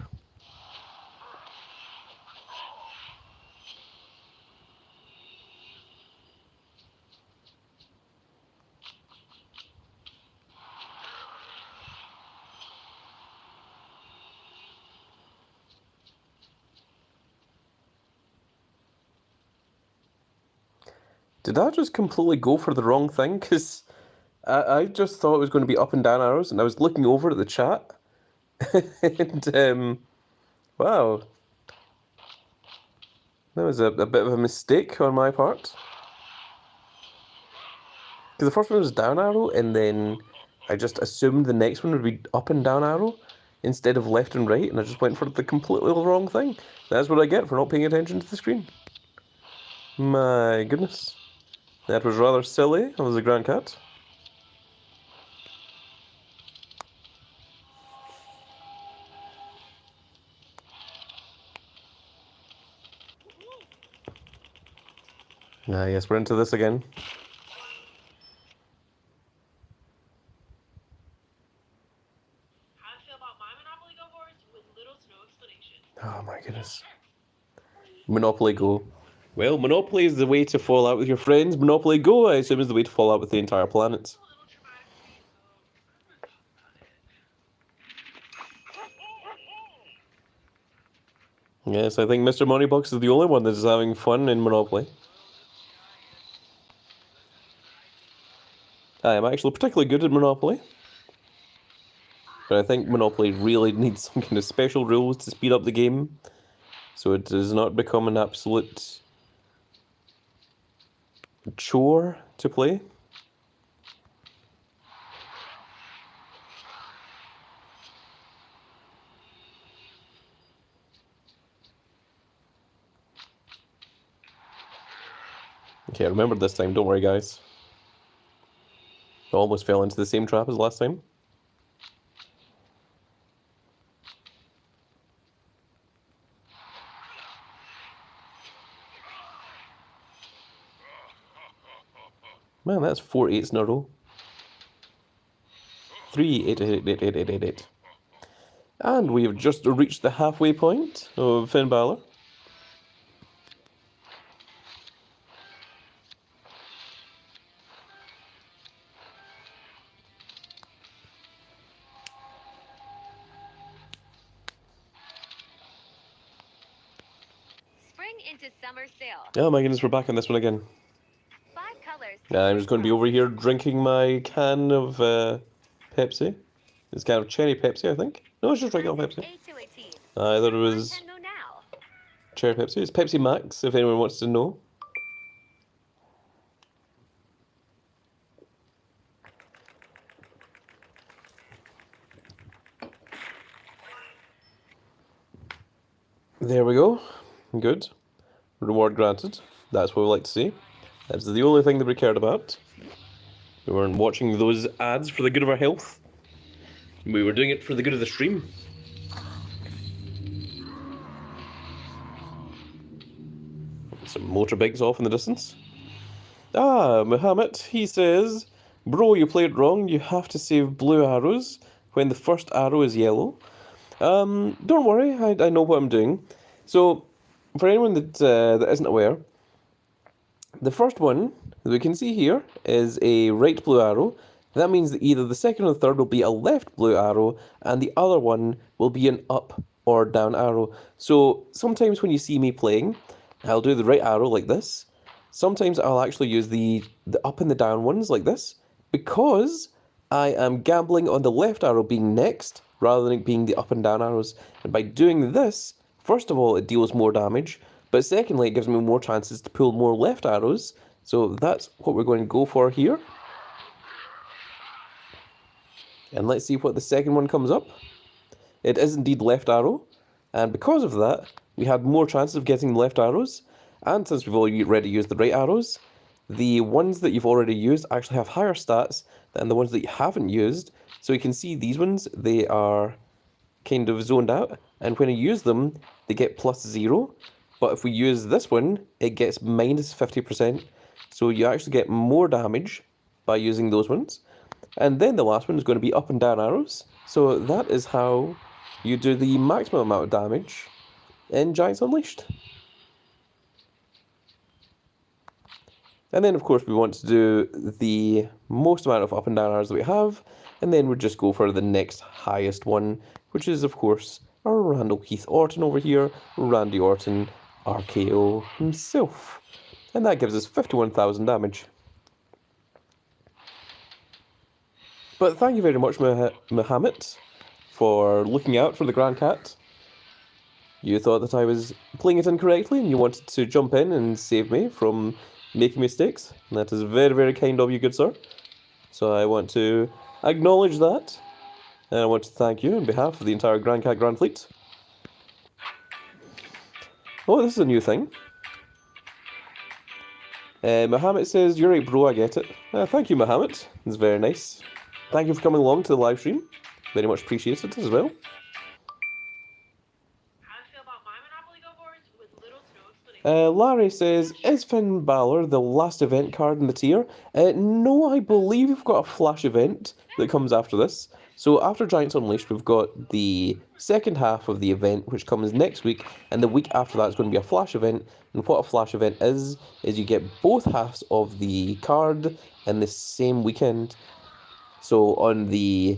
Did I just completely go for the wrong thing? Because I just thought it was going to be up and down arrows, and I was looking over at the chat. And, wow. That was a bit of a mistake on my part. Because the first one was down arrow, and then I just assumed the next one would be up and down arrow instead of left and right, and I just went for the completely wrong thing. That's what I get for not paying attention to the screen. My goodness. That was rather silly. I was a grand cat. Ah, yes, we're into this again. How I feel about my Monopoly Go boards with little to no explanation. Oh my goodness. Monopoly Go. Well, Monopoly is the way to fall out with your friends. Monopoly Go, I assume, is the way to fall out with the entire planet. Yes, I think Mr. Moneybox is the only one that is having fun in Monopoly. I am actually particularly good at Monopoly. But I think Monopoly really needs some kind of special rules to speed up the game, so it does not become an absolute chore to play. Okay, I remembered this time, don't worry guys. I almost fell into the same trap as last time. Man, that's 4 8s in a row. 3 8 8 8 8 8 8 8. And we have just reached the halfway point of Finn Balor. Spring into summer sale. Oh my goodness, we're back on this one again. 5 colors. I'm just going to be over here drinking my can of Pepsi. It's kind of cherry Pepsi, I think. No, it's just regular Pepsi. 8 to 18. I thought it was Nintendo now. cherry Pepsi. It's Pepsi Max, if anyone wants to know. There we go. Good. Reward granted. That's what we like to see. That's the only thing that we cared about. We weren't watching those ads for the good of our health. We were doing it for the good of the stream. Some motorbikes off in the distance. Ah, Muhammad, he says, bro, you played wrong. You have to save blue arrows when the first arrow is yellow. Don't worry, I know what I'm doing. So, for anyone that isn't aware, the first one that we can see here is a right blue arrow. That means that either the second or the third will be a left blue arrow, and the other one will be an up or down arrow. So, sometimes when you see me playing, I'll do the right arrow like this. Sometimes I'll actually use the up and the down ones like this, because I am gambling on the left arrow being next, rather than it being the up and down arrows. And by doing this, first of all, it deals more damage, but secondly, it gives me more chances to pull more left arrows. So that's what we're going to go for here. And let's see what the second one comes up. It is indeed left arrow, and because of that, we had more chances of getting left arrows. And since we've already used the right arrows, the ones that you've already used actually have higher stats than the ones that you haven't used. So you can see these ones, they are kind of zoned out, and when you use them, they get +0. But if we use this one, it gets -50%. So you actually get more damage by using those ones. And then the last one is going to be up and down arrows. So that is how you do the maximum amount of damage in Giants Unleashed. And then, of course, we want to do the most amount of up and down arrows that we have, and then we'd just go for the next highest one, which is, of course, our Randall Keith Orton over here, Randy Orton, RKO himself. And that gives us 51,000 damage. But thank you very much, Muhammad, for looking out for the Grand Cat. You thought that I was playing it incorrectly, and you wanted to jump in and save me from making mistakes. And that is very, very kind of you, good sir. So I want to acknowledge that, and I want to thank you on behalf of the entire Grand Cat Grand Fleet. Oh, this is a new thing. Muhammad says, you're right, bro, I get it. Thank you, Muhammad. It's very nice. Thank you for coming along to the live stream. Very much appreciated as well. How I feel about my Monopoly Go boards with little to no explanation. Larry says, is Finn Balor the last event card in the tier? No, I believe we've got a flash event that comes after this. So after Giants Unleashed, we've got the second half of the event, which comes next week, and the week after that is going to be a flash event. And what a flash event is you get both halves of the card in the same weekend. So on the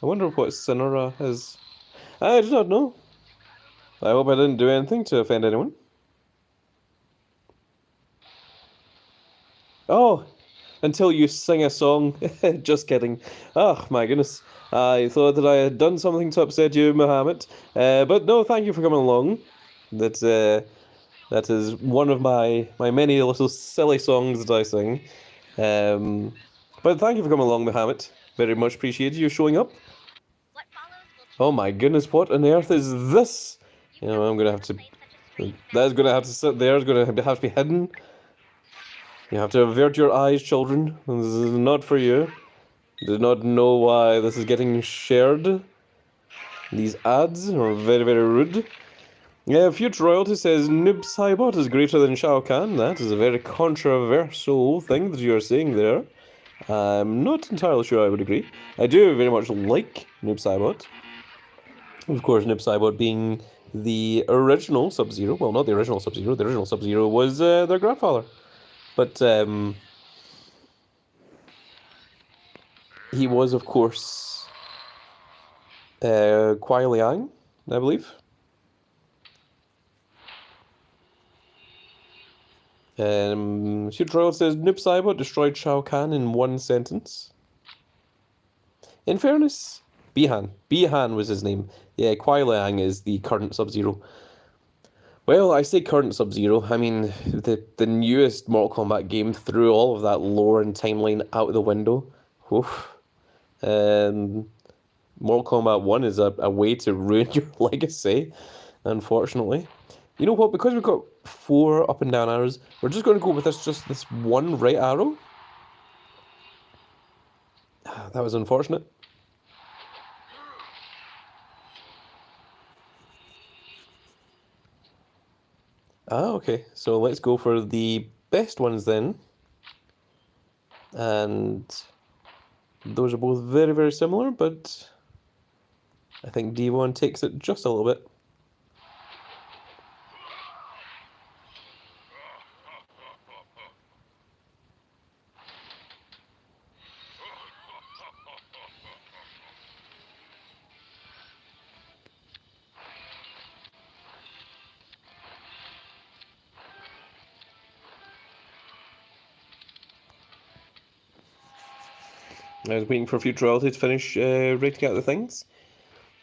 I wonder what Sonora is. I do not know. I hope I didn't do anything to offend anyone. Oh, until you sing a song. Just kidding. Oh, my goodness. I thought that I had done something to upset you, Muhammad. But no, thank you for coming along. That is one of my many little silly songs that I sing. But thank you for coming along, Muhammad. Very much appreciated you showing up. What follows will Oh my goodness, what on earth is this? You know, I'm gonna have to... That's gonna have to sit there, it's gonna have to be hidden. You have to avert your eyes, children. This is not for you. Do not know why this is getting shared. These ads are very, very rude. Yeah, Future Royalty says Noob Saibot is greater than Shao Kahn. That is a very controversial thing that you're saying there. I'm not entirely sure I would agree. I do very much like Noob Saibot. Of course, Noob Saibot being the original Sub-Zero. Well, not the original Sub-Zero. The original Sub-Zero was their grandfather. But he was, of course, Kuai Liang, I believe. Future says Noob Saibot destroyed Shao Kahn in one sentence. In fairness, Bihan. Bihan was his name. Yeah, Kuai Liang is the current Sub-Zero. Well, I say current Sub-Zero. I mean, the newest Mortal Kombat game threw all of that lore and timeline out the window. Oof. Mortal Kombat 1 is a way to ruin your legacy, unfortunately. You know what? Because we've got 4 up and down arrows, we're just going to go with just this one right arrow. That was unfortunate. Okay. So let's go for the best ones then. And those are both very, very similar, but I think D1 takes it just a little bit. I was waiting for Future Royalty to finish rating out the things.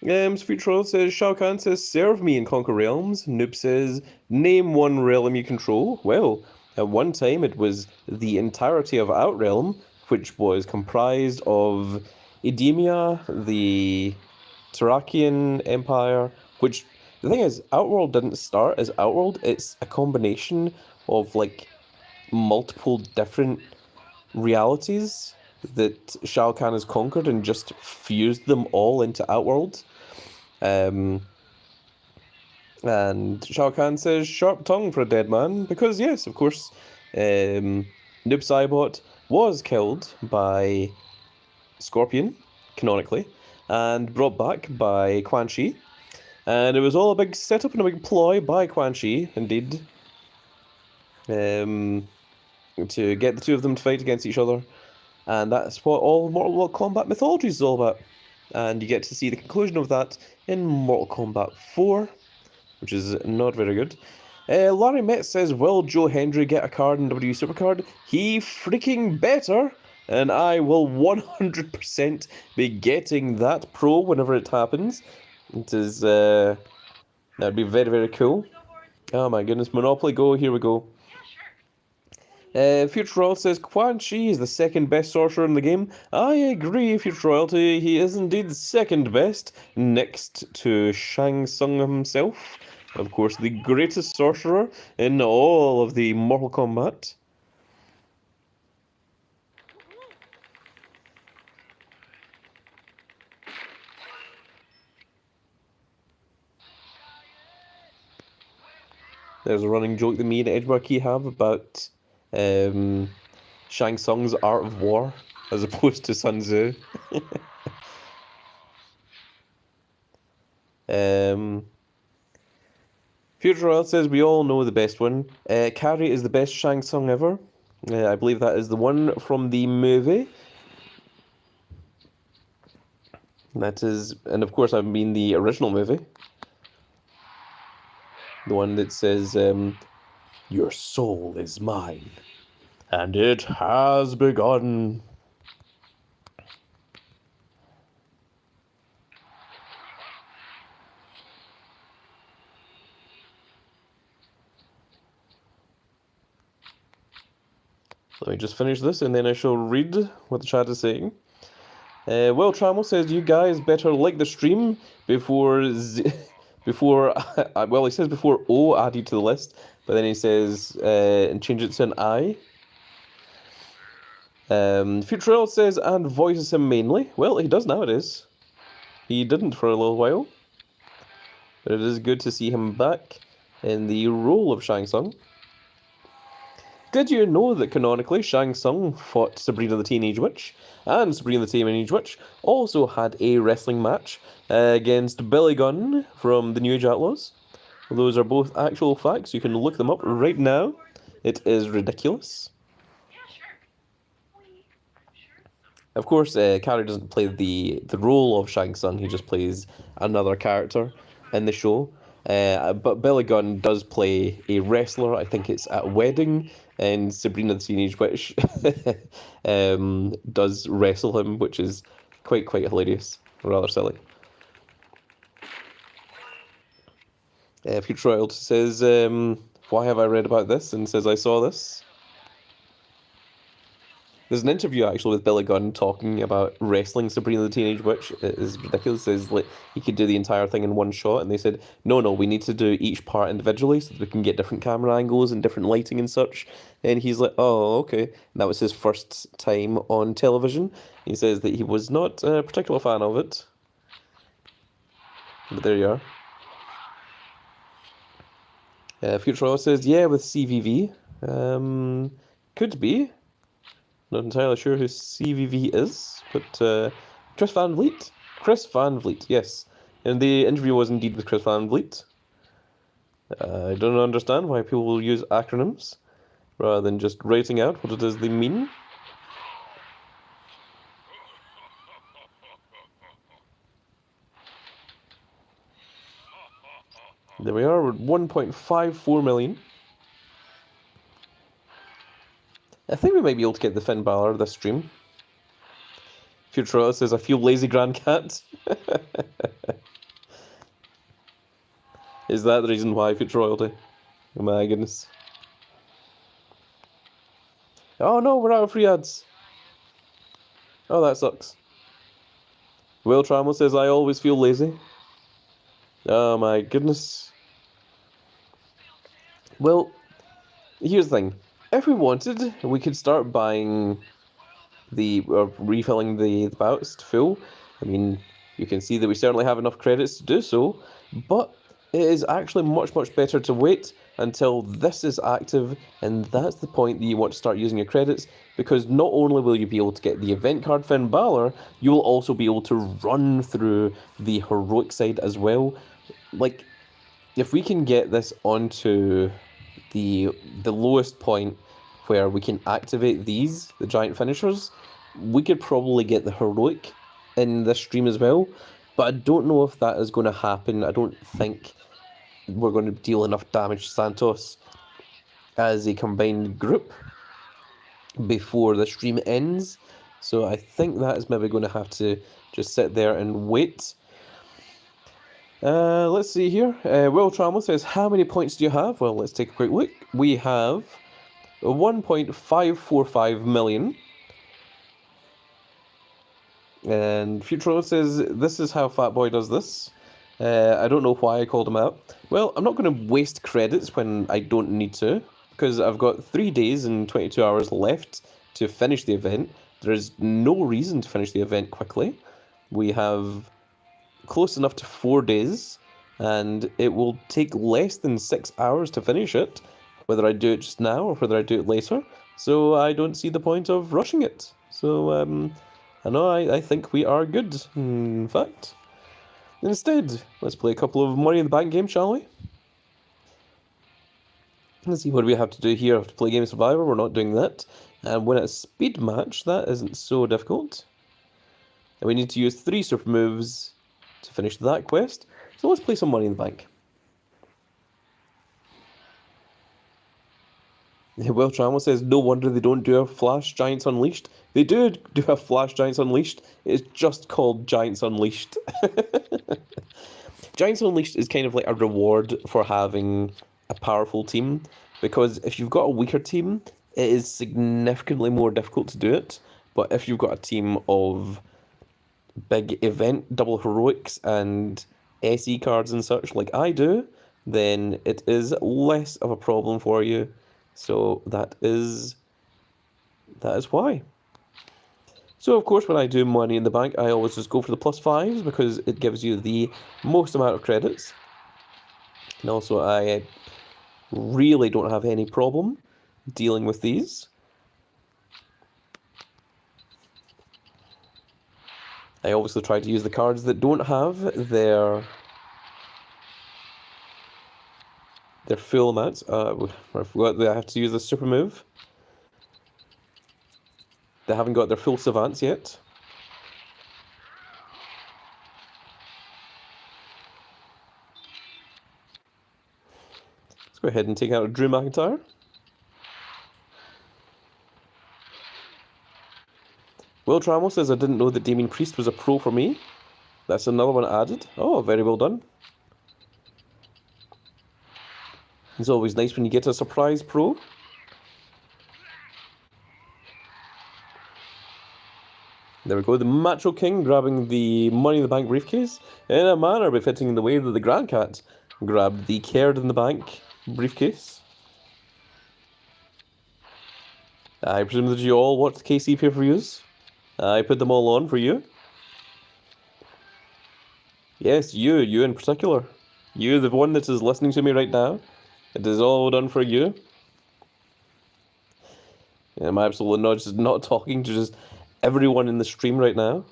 So Future Royalty says, Shao Kahn says, serve me and conquer realms. Noob says, name one realm you control. Well, at one time it was the entirety of Outrealm, which was comprised of Edemia, the Terrakian Empire, which, the thing is, Outworld didn't start as Outworld, it's a combination of, like, multiple different realities that Shao Kahn has conquered and just fused them all into Outworld. And Shao Kahn says, sharp tongue for a dead man, because yes, of course, Noob Saibot was killed by Scorpion, canonically, and brought back by Quan Chi. And it was all a big setup and a big ploy by Quan Chi, indeed, to get the two of them to fight against each other. And that's what all Mortal Kombat mythology is all about. And you get to see the conclusion of that in Mortal Kombat 4, which is not very good. Larry Metz says, will Joe Hendry get a card in WWE Supercard? He freaking better! And I will 100% be getting that pro whenever it happens. It is, that'd be very, very cool. Oh my goodness, Monopoly Go, here we go. Future Royalty says, Quan Chi is the second best sorcerer in the game. I agree, Future Royalty. He is indeed the second best, next to Shang Tsung himself. Of course, the greatest sorcerer in all of the Mortal Kombat. There's a running joke that me and Edgemarkey have about Shang Tsung's Art of War as opposed to Sun Tzu. Future Royal says, we all know the best one. Carrie is the best Shang Tsung ever. I believe that is the one from the movie. That is, and of course I mean the original movie. The one that says, your soul is mine, and it has begun. Let me just finish this, and then I shall read what the chat is saying. Will Trammell says, you guys better like the stream before before well, he says before O added to the list, but then he says and change it to an I. Futurell says, and voices him mainly. Well, he does nowadays. He didn't for a little while, but it is good to see him back in the role of Shang Tsung. Did you know that canonically Shang Tsung fought Sabrina the Teenage Witch, and Sabrina the Teenage Witch also had a wrestling match against Billy Gunn from the New Age Outlaws? Those are both actual facts. You can look them up right now. It is ridiculous. Yeah, sure. I'm sure it's something. Of course, Carrie doesn't play the role of Shang Tsung. He just plays another character in the show. But Billy Gunn does play a wrestler. I think it's at a wedding, and Sabrina the Teenage Witch does wrestle him, which is quite hilarious, rather silly. Future Royal says, why have I read about this? And says, I saw this. There's an interview actually with Billy Gunn talking about wrestling Sabrina the Teenage Witch. It is ridiculous. It says like he could do the entire thing in one shot, and they said, no, we need to do each part individually so that we can get different camera angles and different lighting and such. And he's like, oh, okay. And that was his first time on television. He says that he was not a particular fan of it. But there you are. Future says, yeah, with CVV. Could be. Not entirely sure who CVV is, but Chris Van Vliet? Chris Van Vliet, yes. And the interview was indeed with Chris Van Vliet. I don't understand why people will use acronyms rather than just writing out what it is they mean. There we are, we're at 1.54 million. I think we might be able to get the Finn Balor this stream. Futurella says, I feel lazy, Grand Cat. Is that the reason why, Future Royalty? Oh my goodness. Oh no, we're out of free ads. Oh, that sucks. Will Trammell says, I always feel lazy. Oh my goodness. Well, here's the thing. If we wanted, we could start buying refilling the bouts to full. I mean, you can see that we certainly have enough credits to do so, but it is actually much better to wait until this is active, and that's the point that you want to start using your credits, because not only will you be able to get the event card Finn Balor, you will also be able to run through the heroic side as well. Like, if we can get this onto the lowest point where we can activate these, the giant finishers, we could probably get the heroic in this stream as well, but I don't know if that is going to happen. I don't think we're going to deal enough damage to Santos as a combined group before the stream ends, so I think that is maybe going to have to just sit there and wait. Let's see here. Will Trammell says, how many points do you have? Well, let's take a quick look. We have 1.545 million. And Futuro says, this is how Fatboy does this. I don't know why I called him out. Well, I'm not going to waste credits when I don't need to, because I've got 3 days and 22 hours left to finish the event. There's no reason to finish the event quickly. We have close enough to 4 days, and it will take less than 6 hours to finish it, whether I do it just now or whether I do it later. So I don't see the point of rushing it. So I know I think we are good, in fact. Instead, let's play a couple of Money in the Bank games, shall we? Let's see, what do we have to do here? I have to play Game Survivor, we're not doing that. And win a speed match, that isn't so difficult. And we need to use 3 super moves to finish that quest. So let's play some Money in the Bank. Will Trammell says, no wonder they don't do a Flash Giants Unleashed. They do a Flash Giants Unleashed. It's just called Giants Unleashed. Giants Unleashed is kind of like a reward for having a powerful team. Because if you've got a weaker team, it is significantly more difficult to do it. But if you've got a team of big event, double heroics, and SE cards and such like I do, then it is less of a problem for you. So that is why. So of course when I do Money in the Bank, I always just go for the +5s because it gives you the most amount of credits. And also I really don't have any problem dealing with these. I obviously try to use the cards that don't have their full amounts. I forgot that I have to use the super move. They haven't got their full savants yet. Let's go ahead and take out Drew McIntyre. Will Trammell says, I didn't know that Damian Priest was a pro for me. That's another one added. Oh, very well done. It's always nice when you get a surprise pro. There we go, the Macho King grabbing the Money in the Bank briefcase in a manner befitting the way that the Grand Cat grabbed the Cared in the Bank briefcase. I presume that you all watched the KC pay-per-views. I put them all on for you. Yes, you in particular. You, the one that is listening to me right now. It is all done for you. I'm absolutely not talking to just everyone in the stream right now.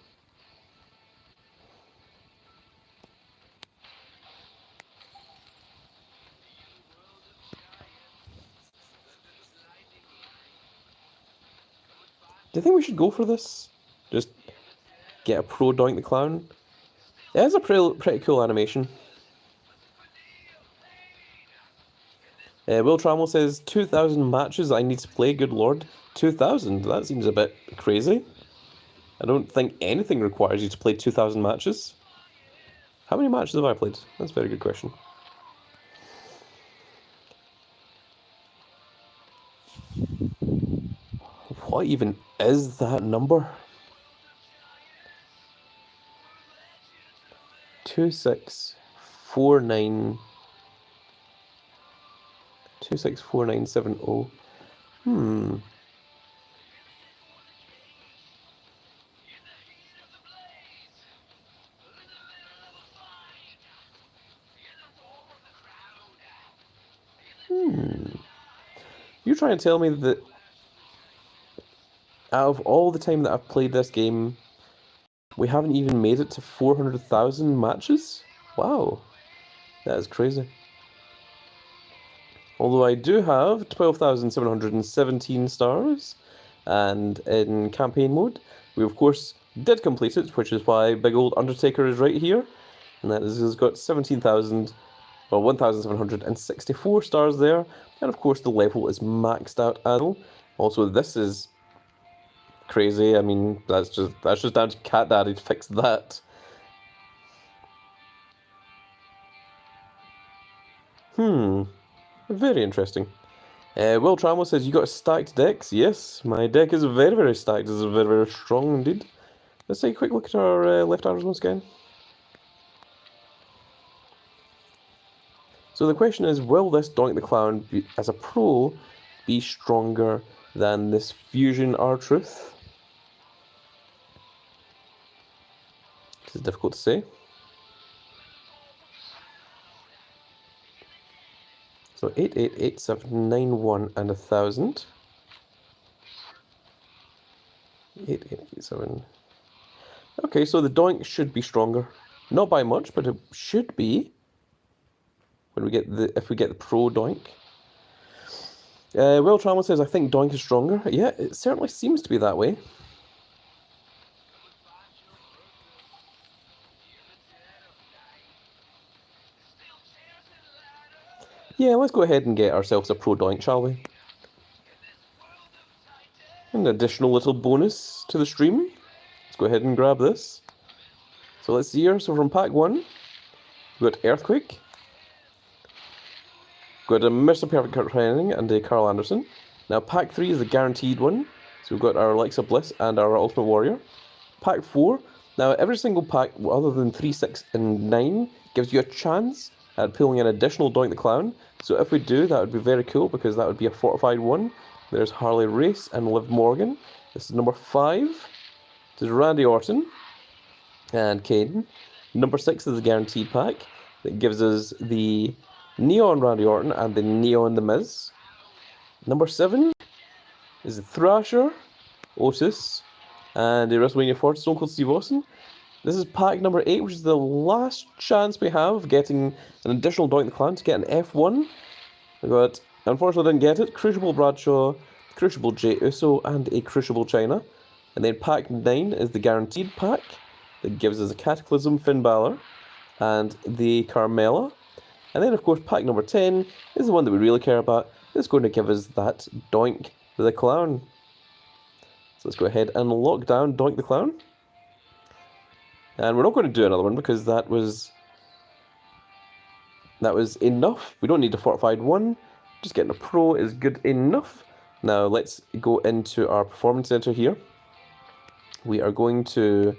Do you think we should go for this? Just get a pro Doink the Clown? Yeah, it's a pretty cool animation. Will Trammell says, 2,000 matches I need to play, good lord. 2,000? That seems a bit crazy. I don't think anything requires you to play 2,000 matches. How many matches have I played? That's a very good question. What even is that number? 2649... 264970. You're trying to tell me that out of all the time that I've played this game, we haven't even made it to 400,000 matches? Wow, that is crazy. Although I do have 12,717 stars, and in campaign mode, we of course did complete it, which is why big old Undertaker is right here, and that has got 1,764 stars there, and of course the level is maxed out as well. Also, this is crazy. I mean, that's just down to Cat Daddy to fix that. Very interesting. Will Trammell says, you got stacked decks? Yes, my deck is very, very stacked. It's very, very strong indeed. Let's take a quick look at our left arrows once again. So the question is, will this Doink the Clown, as a pro, be stronger than this Fusion R-Truth? This is difficult to say. So 8, 8, 8, 7, 9, 1, and 1,000. 8, 8, 8, 7. Okay, so the Doink should be stronger. Not by much, but it should be. When we get if we get the Pro Doink. Will Trammell says, I think Doink is stronger. Yeah, it certainly seems to be that way. Yeah, let's go ahead and get ourselves a Pro Doink, shall we? An additional little bonus to the stream. Let's go ahead and grab this. So let's see here. So from pack 1, we've got Earthquake. We've got a Mr. Perfect Kurt Hennig and a Carl Anderson. Now pack 3 is the guaranteed one. So we've got our Alexa Bliss and our Ultimate Warrior. Pack 4. Now every single pack, other than 3, 6, and 9, gives you a chance at pulling an additional Doink the Clown. So if we do, that would be very cool because that would be a fortified one. There's Harley Race and Liv Morgan. This is number 5. This is Randy Orton and Caden. Number 6 is the guaranteed pack that gives us the Neon Randy Orton and the Neon The Miz. Number 7 is the Thrasher, Otis, and the WrestleMania 4 Stone Cold Steve Austin. This is pack number 8, which is the last chance we have of getting an additional Doink the Clown to get an F1. We got, unfortunately didn't get it, Crucible Bradshaw, Crucible Jey Uso, and a Crucible Chyna. And then pack 9 is the guaranteed pack that gives us a Cataclysm Finn Balor and the Carmella. And then of course pack number 10 is the one that we really care about. It's going to give us that Doink the Clown. So let's go ahead and lock down Doink the Clown. And we're not going to do another one because that was enough. We don't need a fortified one. Just getting a pro is good enough. Now let's go into our performance center here. We are going to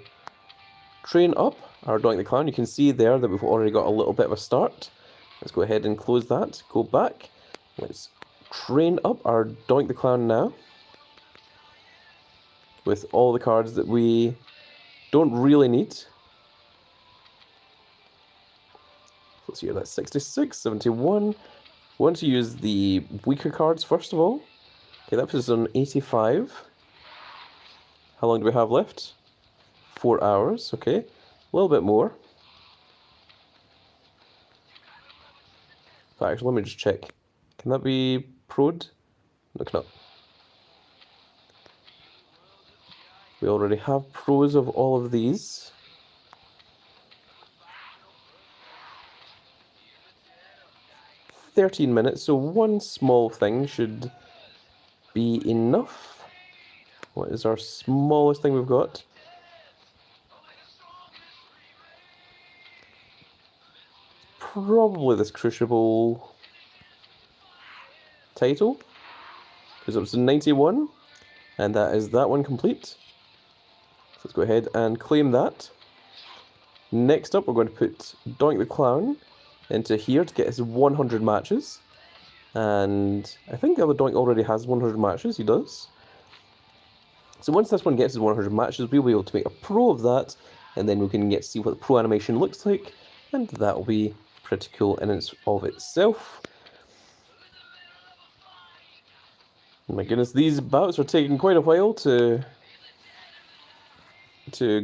train up our Doink the Clown. You can see there that we've already got a little bit of a start. Let's go ahead and close that. Go back. Let's train up our Doink the Clown now with all the cards that we don't really need. Let's see here, that's 66, 71. We want to use the weaker cards first of all. Okay, that puts us on 85. How long do we have left? 4 hours, okay. A little bit more. Actually, let me just check. Can that be prod? No, it cannot. We already have pros of all of these. "13 minutes, so one small thing should be enough." What is our smallest thing we've got? Probably this Crucible title, because it was 91, and that is that one complete. So let's go ahead and claim that. Next up, we're going to put Doink the Clown into here to get his 100 matches. And I think the other Doink already has 100 matches, he does. So once this one gets his 100 matches, we'll be able to make a pro of that, and then we can get to see what the pro animation looks like, and that will be pretty cool in and of itself. Oh my goodness, these bouts are taking quite a while to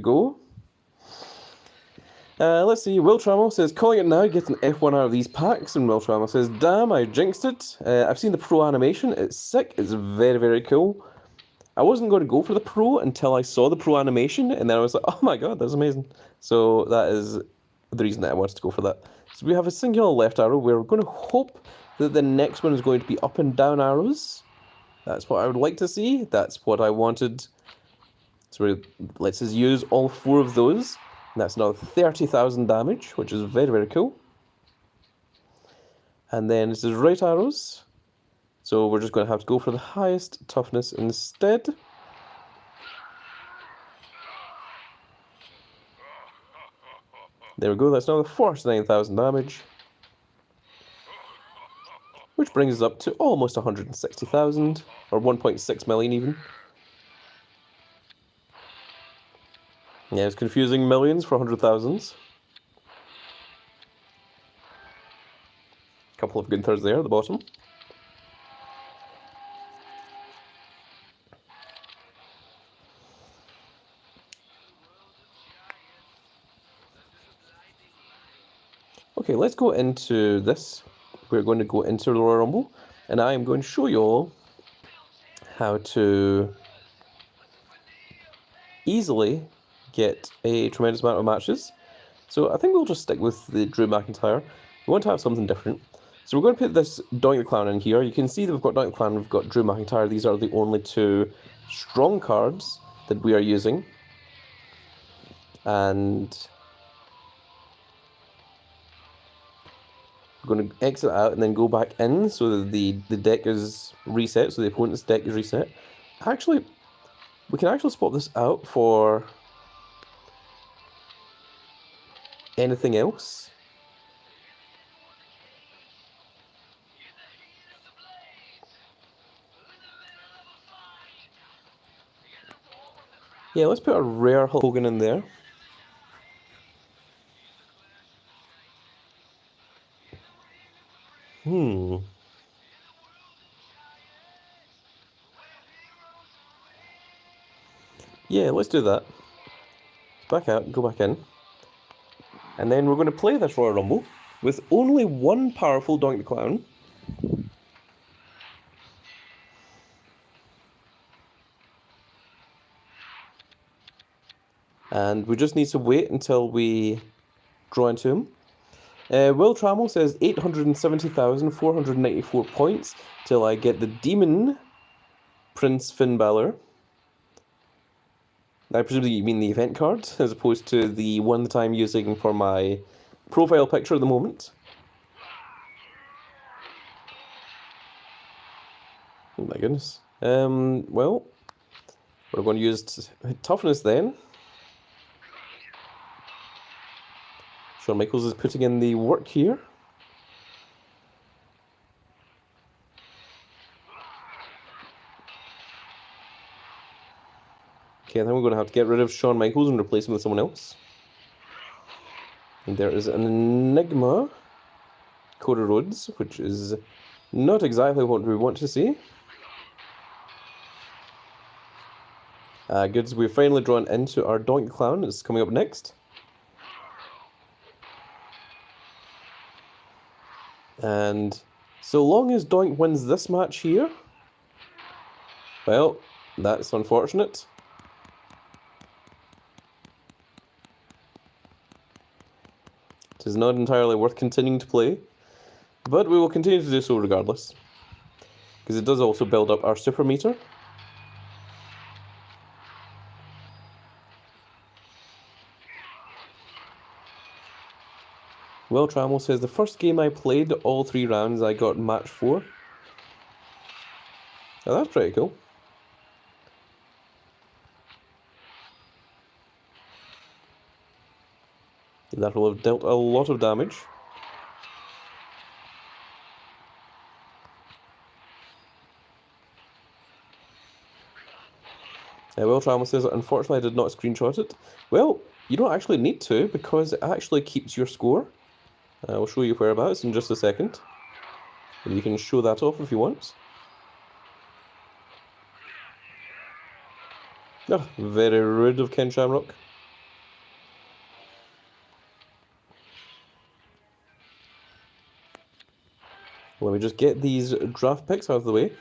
go. Let's see, Will Trammell says, "Calling it now, get an F1 out of these packs." And Will Trammell says, "Damn, I jinxed it. I've seen the pro animation, it's sick, it's very, very cool. I wasn't going to go for the pro until I saw the pro animation, and then I was like, oh my god, that's amazing." So that is the reason that I wanted to go for that. So we have a singular left arrow. We're going to hope that the next one is going to be up and down arrows. That's what I would like to see. That's what I wanted. So it lets us use all 4 of those. And that's now 30,000 damage, which is very, very cool. And then this is right arrows. So we're just going to have to go for the highest toughness instead. There we go, that's now 49,000 damage. Which brings us up to almost 160,000, or 1.6 million even. Yeah, it's confusing millions for 100,000s. Couple of Gunthers there at the bottom. Okay, let's go into this. We're going to go into the Royal Rumble, and I am going to show you all how to easily get a tremendous amount of matches. So I think we'll just stick with the Drew McIntyre. We want to have something different. So we're going to put this Doink the Clown in here. You can see that we've got Doink the Clown, we've got Drew McIntyre. These are the only two strong cards that we are using. And we're going to exit out and then go back in so that the deck is reset, so the opponent's deck is reset. Actually, we can actually swap this out for anything else. Yeah, let's put a rare Hulk Hogan in there. Yeah, let's do that. Back out, go back in. And then we're going to play this Royal Rumble with only one powerful Doink the Clown. And we just need to wait until we draw into him. Will Trammell says 870,494 points till I get the Demon Prince Finn Balor. I presume you mean the event card, as opposed to the one that I'm using for my profile picture at the moment. Oh my goodness. Well, we're going to use toughness then. Shawn Michaels is putting in the work here. Okay, I think we're going to have to get rid of Shawn Michaels and replace him with someone else. And there is an Enigma, Cody Rhodes, which is not exactly what we want to see. Good, so we've finally drawn into our Doink the Clown. It's coming up next. And so long as Doink wins this match here, well, that's unfortunate. It is not entirely worth continuing to play, but we will continue to do so regardless, because it does also build up our super meter. Will Trammell says, the first game I played, all 3 rounds, I got match 4. Oh, that's pretty cool. That will have dealt a lot of damage. Will Trammell says, unfortunately I did not screenshot it. Well, you don't actually need to, because it actually keeps your score. I'll show you whereabouts in just a second. And you can show that off if you want. Oh, very rude of Ken Shamrock. Let me just get these draft picks out of the way.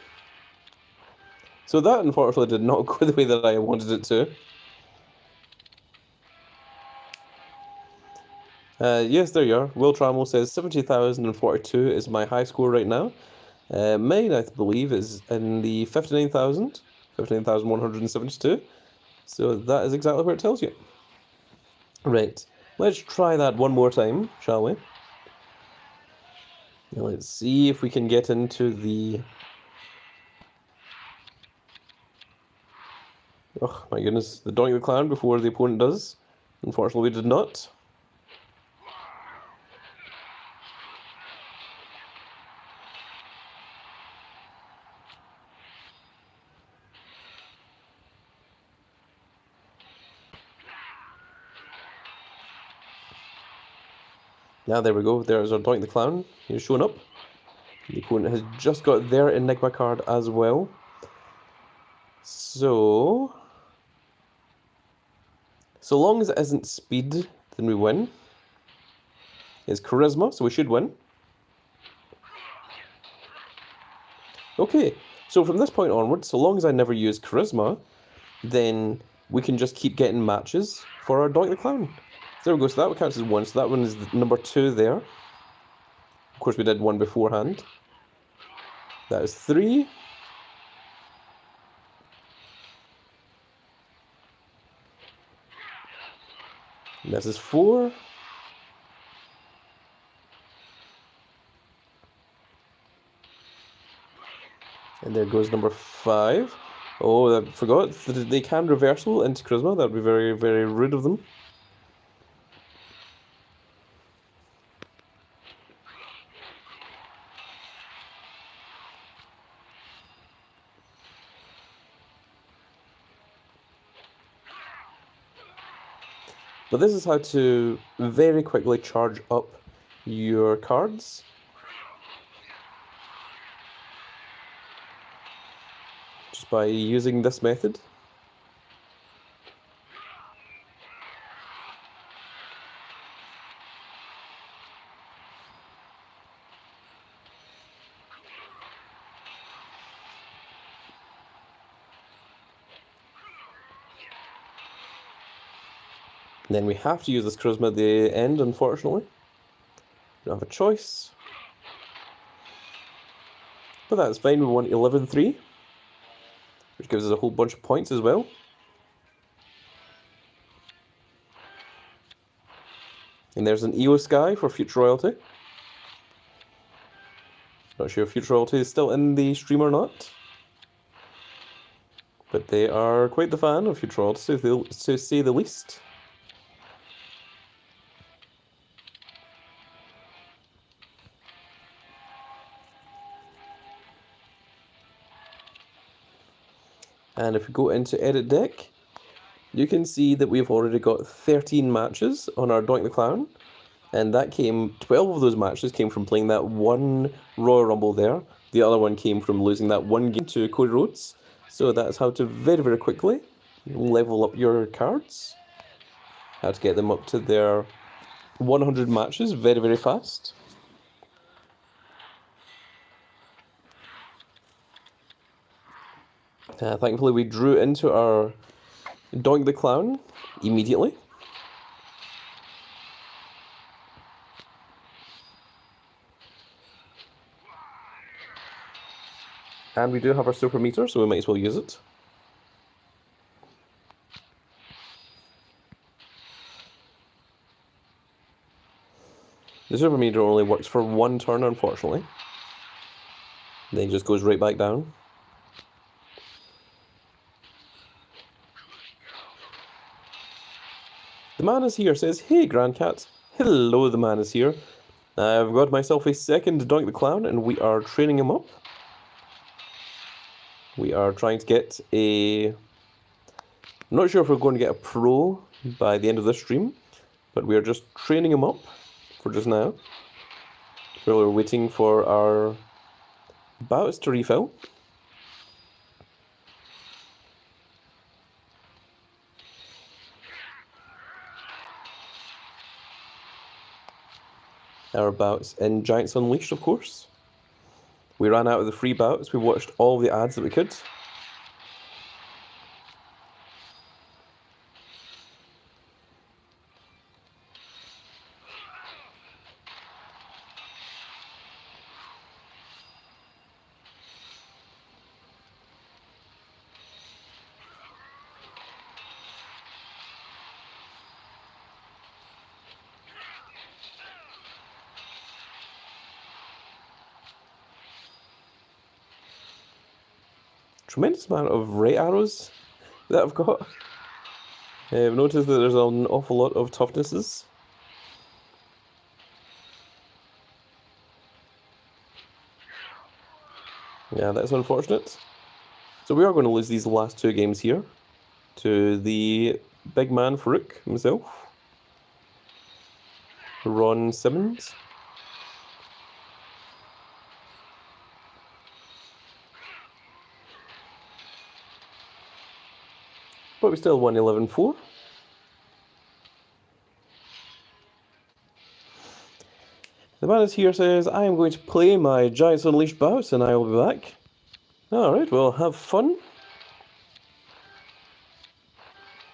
So that unfortunately did not go the way that I wanted it to. Yes, there you are. Will Trammell says 70,042 is my high score right now. Mine, I believe, is in the 59,000, 59,172. So that is exactly where it tells you. Right, let's try that one more time, shall we? Now let's see if we can get into the... Oh my goodness, the Doink the Clown before the opponent does. Unfortunately, we did not. Now there we go, there's our Doink the Clown. He's showing up. The opponent has just got their Enigma card as well. So long as it isn't speed, then we win. It's charisma, so we should win. Okay, so from this point onwards, so long as I never use charisma, then we can just keep getting matches for our Doink the Clown. There we go, so that one counts as 1, so that one is number 2 there. Of course, we did one beforehand. That is 3. And this is 4. And there goes number 5. Oh, I forgot. They can reversal into charisma. That would be very, very rude of them. But this is how to very quickly charge up your cards. Just by using this method. And then we have to use this charisma at the end, unfortunately. We don't have a choice. But that's fine, we won 11-3. Which gives us a whole bunch of points as well. And there's an EO Sky for Future Royalty. Not sure if Future Royalty is still in the stream or not. But they are quite the fan of Future Royalty, to say the least. And if we go into Edit Deck, you can see that we've already got 13 matches on our Doink the Clown. And that 12 of those matches came from playing that one Royal Rumble there. The other one came from losing that one game to Cody Rhodes. So that's how to very, very quickly level up your cards. How to get them up to their 100 matches very, very fast. Thankfully we drew into our Doink the Clown immediately. And we do have our super meter, so we might as well use it. The super meter only works for one turn, unfortunately. Then it just goes right back down. The man is here says, "Hey, Grandcat." Hello, the man is here. I've got myself a second Doink the Clown, and we are training him up. We are trying to get a... I'm not sure if we're going to get a pro by the end of this stream, but we are just training him up for just now. We're waiting for our bouts to refill. Our bouts in Giants Unleashed, of course. We ran out of the free bouts. We watched all the ads that we could. Tremendous amount of ray arrows that I've got. I've noticed that there's an awful lot of toughnesses. Yeah, that's unfortunate. So we are going to lose these last 2 games here to the big man Farouk himself, Ron Simmons. But we still won 11-4. The man is here says, "I am going to play my Giants Unleashed bouts and I will be back." Alright, well, have fun.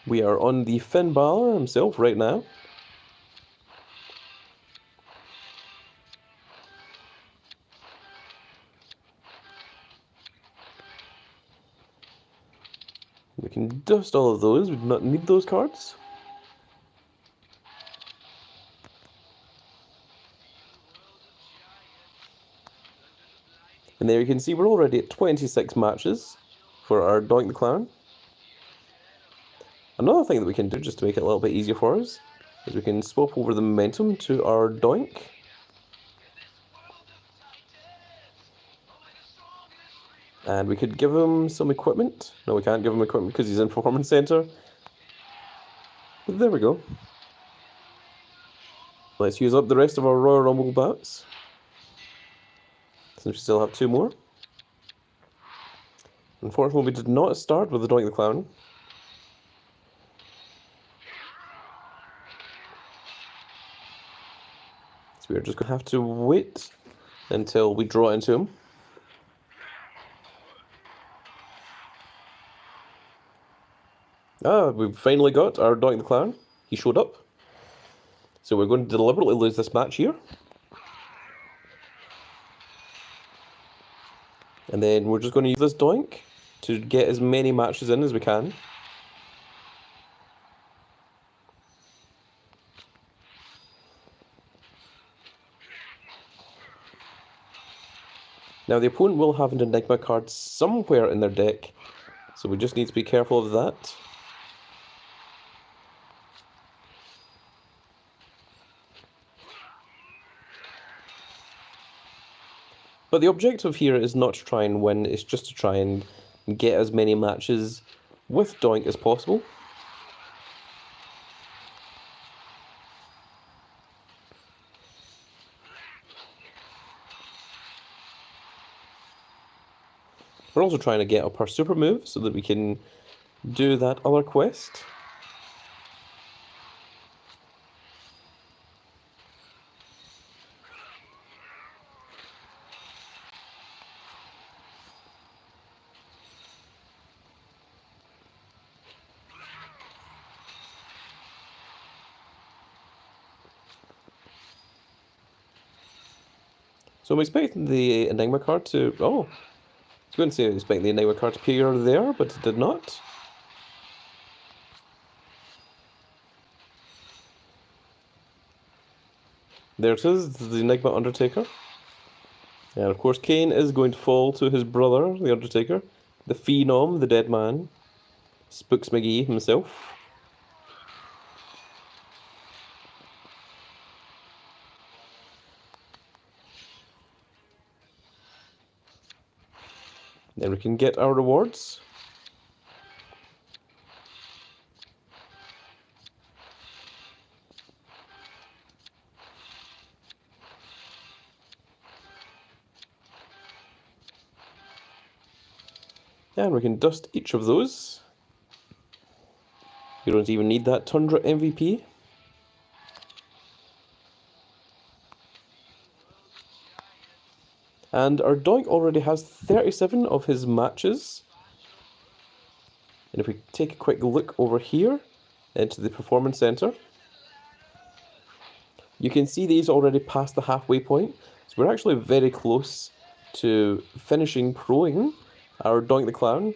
We are on the Finn Balour himself right now. We can dust all of those. We do not need those cards. And there you can see we're already at 26 matches for our Doink the Clown. Another thing that we can do, just to make it a little bit easier for us, is we can swap over the momentum to our Doink. And we could give him some equipment. No, we can't give him equipment because he's in Performance Center. But there we go. Let's use up the rest of our Royal Rumble bouts, since we still have 2 more. Unfortunately, we did not start with the Doink the Clown. So we're just going to have to wait until we draw into him. Ah, we've finally got our Doink the Clown. He showed up. So we're going to deliberately lose this match here. And then we're just going to use this Doink to get as many matches in as we can. Now the opponent will have an Enigma card somewhere in their deck, so we just need to be careful of that. But the objective here is not to try and win, it's just to try and get as many matches with Doink as possible. We're also trying to get up our super move so that we can do that other quest. So I'm expecting the Enigma card to... Oh! I was going to say I expect the Enigma card to appear there, but it did not. There it is, the Enigma Undertaker. And of course Kane is going to fall to his brother, the Undertaker. The Phenom, the dead man. Spooks McGee himself. Then we can get our rewards. And we can dust each of those. You don't even need that Tundra MVP. And our Doink already has 37 of his matches. And if we take a quick look over here into the Performance Center, you can see these already past the halfway point. So we're actually very close to finishing proing our Doink the Clown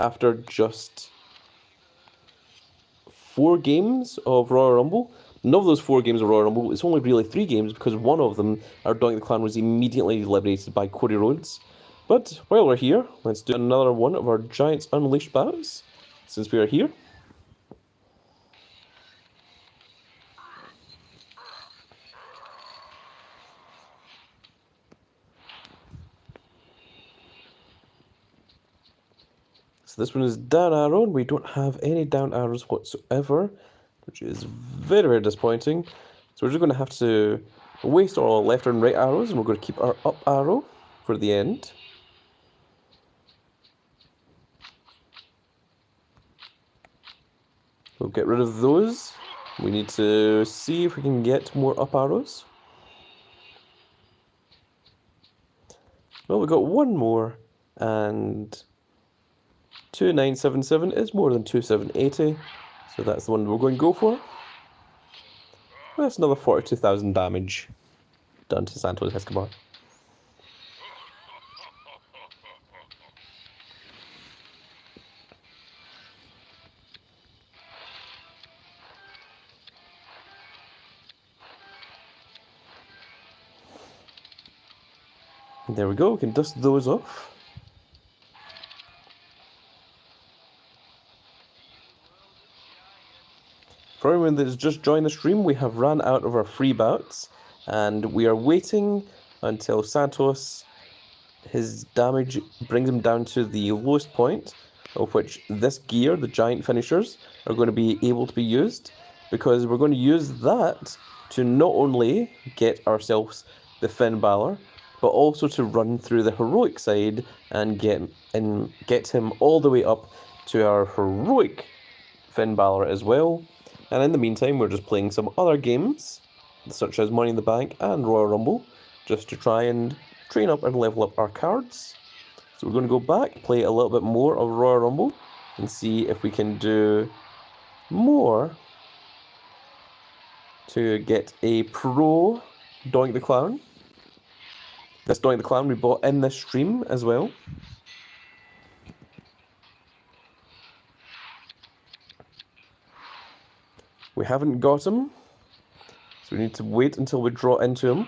after just 4 games of Royal Rumble. None of those 4 games of Royal Rumble, it's only really 3 games because one of them, our Doink the Clown, was immediately eliminated by Cody Rhodes. But while we're here, let's do another one of our Giants Unleashed bouts, since we are here. So this one is down arrow, and we don't have any down arrows whatsoever, which is very, very disappointing. So we're just going to have to waste all our left and right arrows, and we're going to keep our up arrow for the end. We'll get rid of those. We need to see if we can get more up arrows. Well, we've got one more, and 2977 is more than 2780, so that's the one we're going to go for. That's another 42,000 damage done to Santos Escobar. There we go, we can dust those off. For everyone that has just joined the stream, we have ran out of our free bouts, and we are waiting until Santos, his damage brings him down to the lowest point, of which this gear, the giant finishers, are going to be able to be used, because we're going to use that to not only get ourselves the Finn Balor, but also to run through the heroic side and get him all the way up to our heroic Finn Balor as well. And in the meantime, we're just playing some other games, such as Money in the Bank and Royal Rumble, just to try and train up and level up our cards. So we're going to go back, play a little bit more of Royal Rumble, and see if we can do more to get a pro Doink the Clown. This Doink the Clown we bought in this stream as well. We haven't got him, so we need to wait until we draw into him.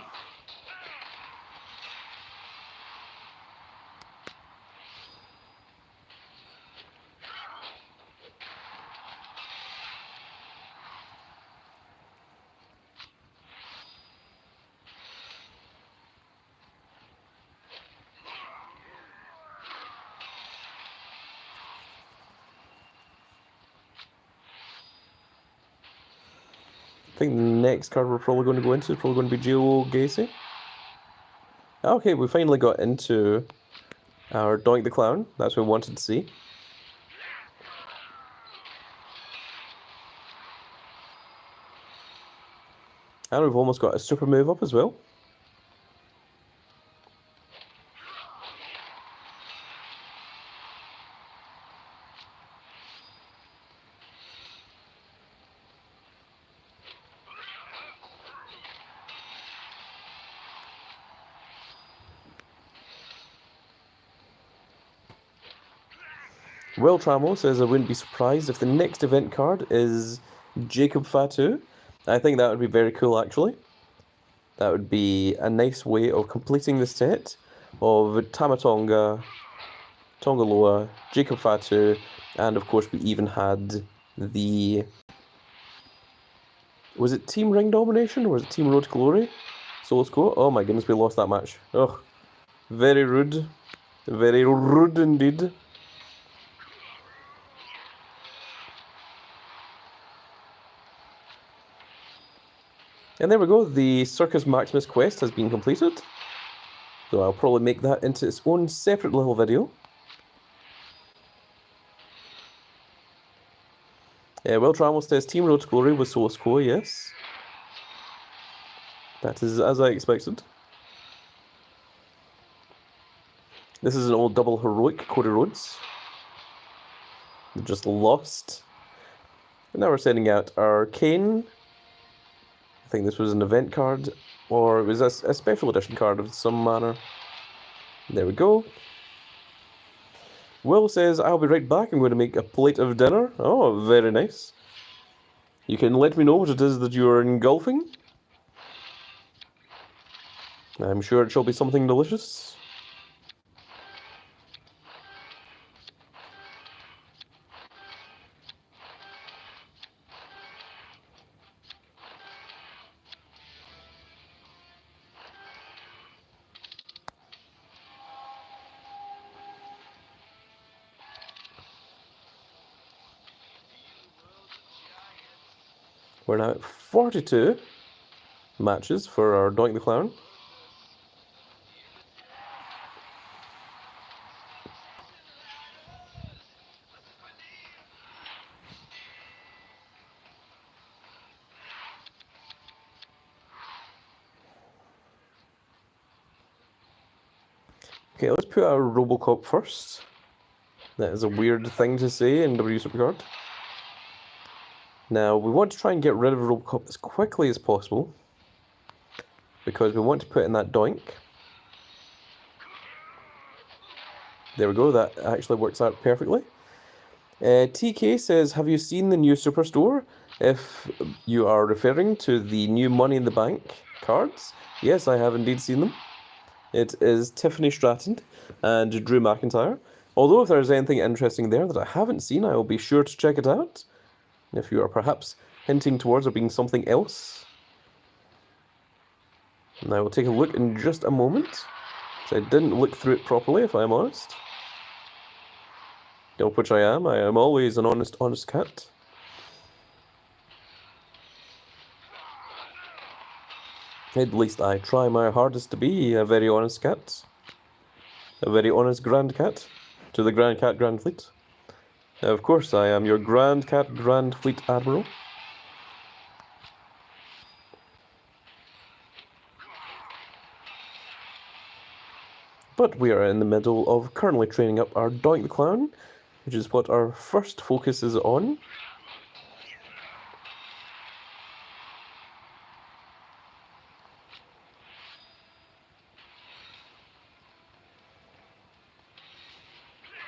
I think the next card we're probably going to go into is probably going to be Joe Gacy. Okay, we finally got into our Doink the Clown. That's what we wanted to see. And we've almost got a super move up as well. Will Trammell says, I wouldn't be surprised if the next event card is Jacob Fatu. I think that would be very cool, actually. That would be a nice way of completing the set of Tamatonga, Tongaloa, Jacob Fatu, and of course we even had the... Was it Team Ring Domination or was it Team Road to Glory? Solo Score? Oh my goodness, we lost that match. Ugh. Very rude. Very rude indeed. And there we go, the Circus Maximus quest has been completed. So I'll probably make that into its own separate little video. Will Trammell says Team Road to Glory was Solo Score, yes. That is as I expected. This is an old double heroic, Cody Rhodes. We just lost. And now we're sending out our Kane. I think this was an event card, or it was a special edition card of some manner. There we go. Will says, I'll be right back, I'm going to make a plate of dinner. Oh, very nice. You can let me know what it is that you are engulfing. I'm sure it shall be something delicious. We're now at 42 matches for our Doink the Clown. Okay, let's put our Robocop first. That is a weird thing to say in W Supercard. Now, we want to try and get rid of Robocop as quickly as possible, because we want to put in that Doink. There we go, that actually works out perfectly. TK says, have you seen the new Superstore? If you are referring to the new Money in the Bank cards, yes, I have indeed seen them. It is Tiffany Stratton and Drew McIntyre. Although if there's anything interesting there that I haven't seen, I will be sure to check it out. If you are perhaps hinting towards it being something else. And I will take a look in just a moment. So I didn't look through it properly, if I'm honest. Of which I am. I am always an honest cat. At least I try my hardest to be a very honest cat. A very honest Grand Cat. To the Grand Cat Grand Fleet. Of course, I am your Grand Cat Grand Fleet Admiral. But we are in the middle of currently training up our Doink the Clown, which is what our first focus is on.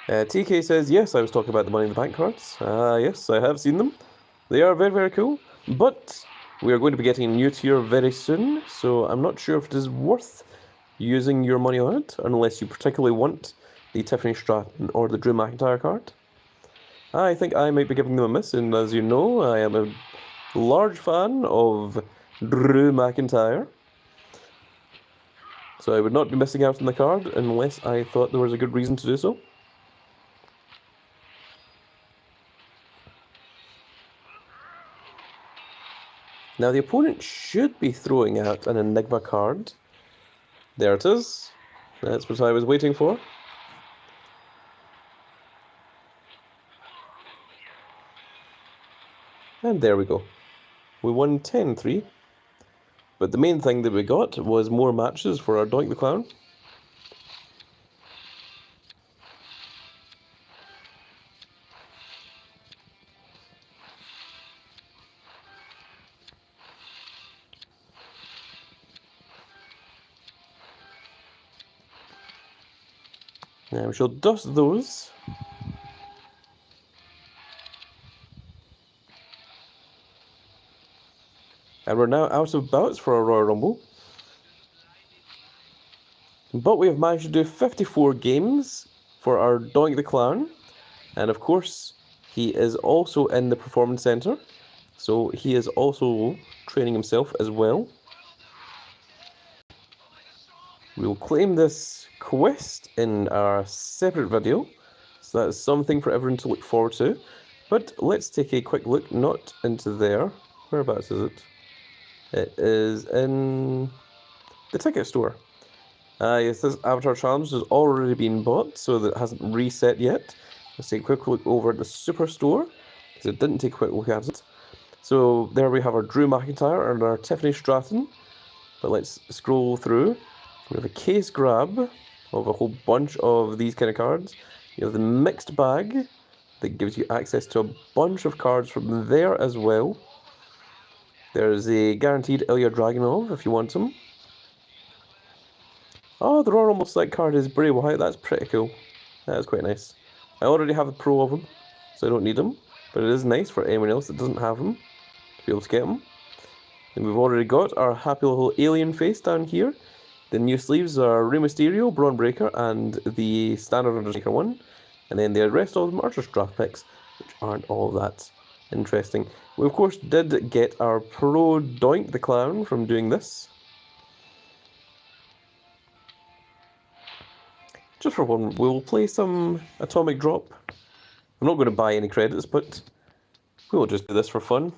TK says, yes, I was talking about the Money in the Bank cards. Yes, I have seen them. They are very, very cool. But we are going to be getting a new tier very soon, so I'm not sure if it is worth using your money on it, unless you particularly want the Tiffany Stratton or the Drew McIntyre card. I think I might be giving them a miss, and as you know, I am a large fan of Drew McIntyre. So I would not be missing out on the card unless I thought there was a good reason to do so. Now the opponent should be throwing out an Enigma card. There it is. That's what I was waiting for. And there we go. We won 10-3. But the main thing that we got was more matches for our Doink the Clown. Now we shall dust those. And we're now out of bouts for our Royal Rumble. But we have managed to do 54 games for our Doink the Clown. And of course, he is also in the Performance Centre. So he is also training himself as well. We will claim this quest in our separate video. So that's something for everyone to look forward to. But let's take a quick look, not into there. Whereabouts is it? It is in the ticket store. Yes, this Avatar Challenge has already been bought, so that it hasn't reset yet. Let's take a quick look over at the Superstore, because it didn't take a quick look at it. So there we have our Drew McIntyre and our Tiffany Stratton. But let's scroll through. We have a case grab of a whole bunch of these kind of cards. You have the mixed bag that gives you access to a bunch of cards from there as well. There's a guaranteed Ilya Dragunov if you want him. Oh, the Royal Rumble Select card is Bray Wyatt. That's pretty cool. That's quite nice. I already have a pro of him, so I don't need him. But it is nice for anyone else that doesn't have him to be able to get him. And we've already got our happy little alien face down here. The new sleeves are Rey Mysterio, Braun Breaker, and the standard Undertaker one. And then the rest of them are just draft picks, which aren't all that interesting. We of course did get our pro Doink the Clown from doing this. Just for one, we'll play some Atomic Drop. I'm not going to buy any credits, but we'll just do this for fun.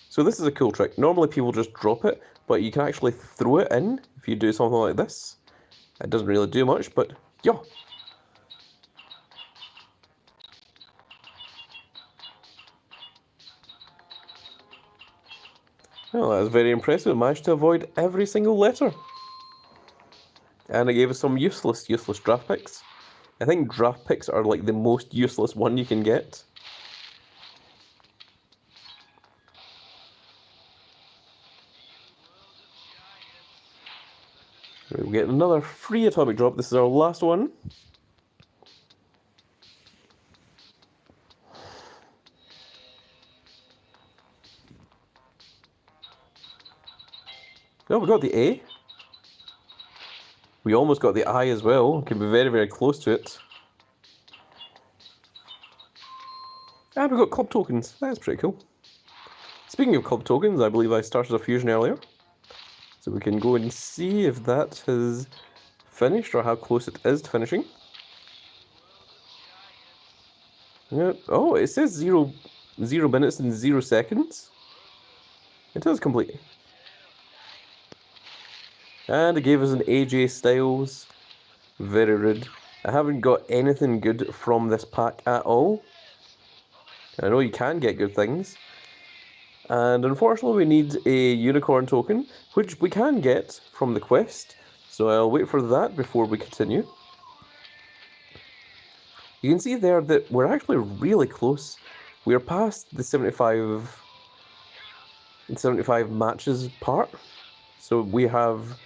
So this is a cool trick. Normally people just drop it, but you can actually throw it in if you do something like this. It doesn't really do much, but yeah. Well, that was very impressive. I managed to avoid every single letter. And it gave us some useless draft picks. I think draft picks are like the most useless one you can get. We'll get another free Atomic Drop. This is our last one. Oh, we got the A. We almost got the I as well. Could be very, very close to it. And we got club tokens. That's pretty cool. Speaking of club tokens, I believe I started a fusion earlier. So we can go and see if that has finished or how close it is to finishing. Yeah. Oh, it says 0 minutes and 0 seconds. It is complete. And it gave us an AJ Styles. Very rude. I haven't got anything good from this pack at all. I know you can get good things. And unfortunately we need a unicorn token, which we can get from the quest. So I'll wait for that before we continue. You can see there that we're actually really close. We're past the 75 matches part. So we have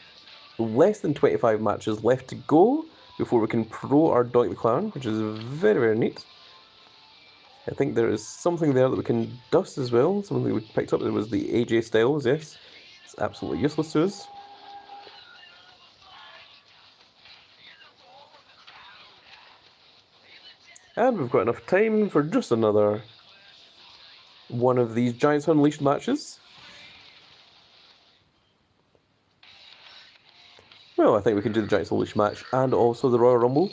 less than 25 matches left to go before we can pro our Doink the Clown, which is very, very neat. I think there is something there that we can dust as well. Something that we picked up. It was the AJ Styles, yes. It's absolutely useless to us. And we've got enough time for just another one of these Giants Unleashed matches. Well, I think we can do the Giants Unleashed match and also the Royal Rumble.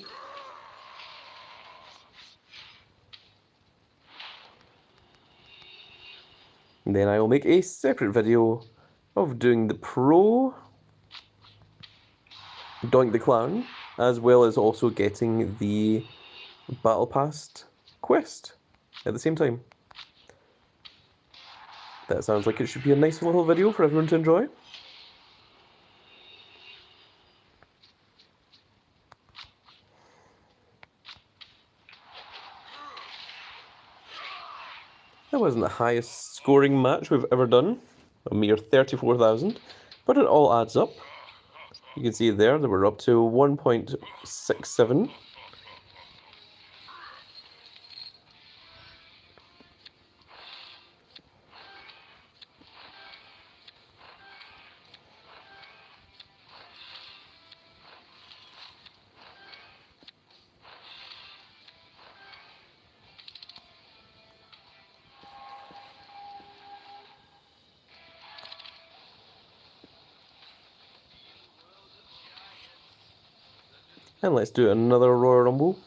And then I will make a separate video of doing the Pro Doink the Clown, as well as also getting the Battle Pass quest at the same time. That sounds like it should be a nice little video for everyone to enjoy. That wasn't the highest scoring match we've ever done, a mere 34,000, but it all adds up. You can see there that we're up to 1.67. And let's do another Royal Rumble.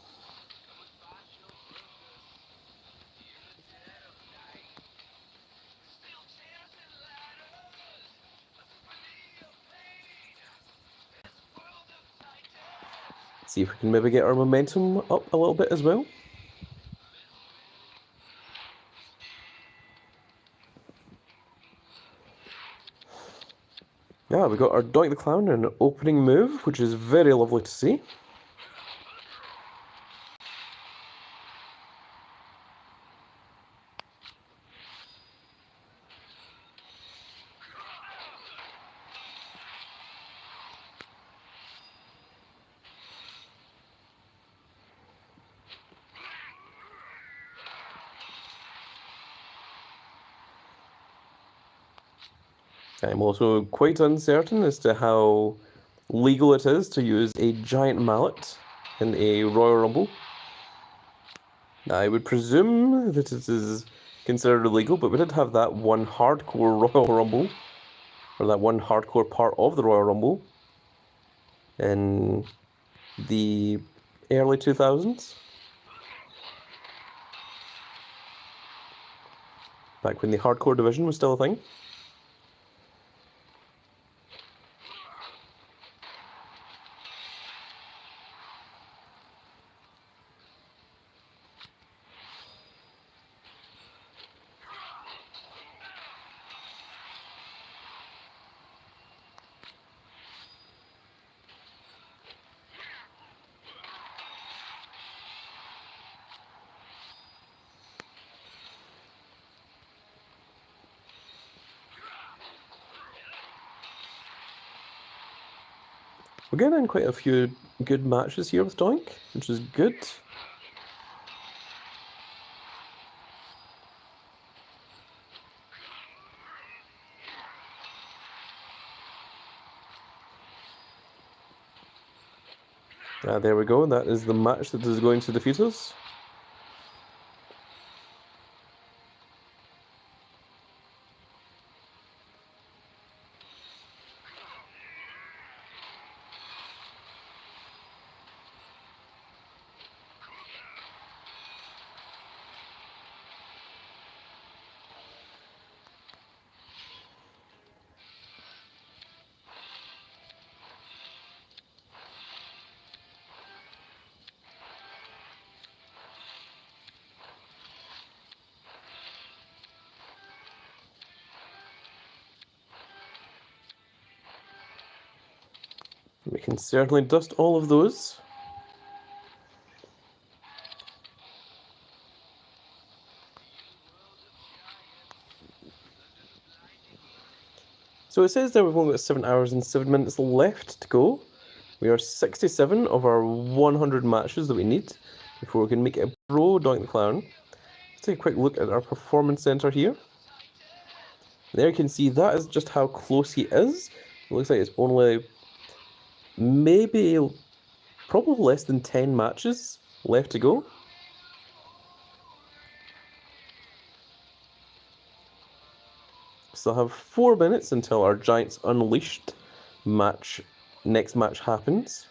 See if we can maybe get our momentum up a little bit as well. Yeah, we got our Doink the Clown, an opening move, which is very lovely to see. I'm also quite uncertain as to how legal it is to use a giant mallet in a Royal Rumble. I would presume that it is considered illegal, but we did have that one hardcore Royal Rumble, or that one hardcore part of the Royal Rumble in the early 2000s. Back when the hardcore division was still a thing. We're getting in quite a few good matches here with Doink, which is good. There we go. That is the match that is going to defeat us. We can certainly dust all of those. So it says that we've only got 7 hours and 7 minutes left to go. We are 67 of our 100 matches that we need before we can make a pro Doink the Clown. Let's take a quick look at our performance center here. There you can see that is just how close he is. It looks like it's only probably less than 10 matches left to go. Still have 4 minutes until our Giants Unleashed next match happens.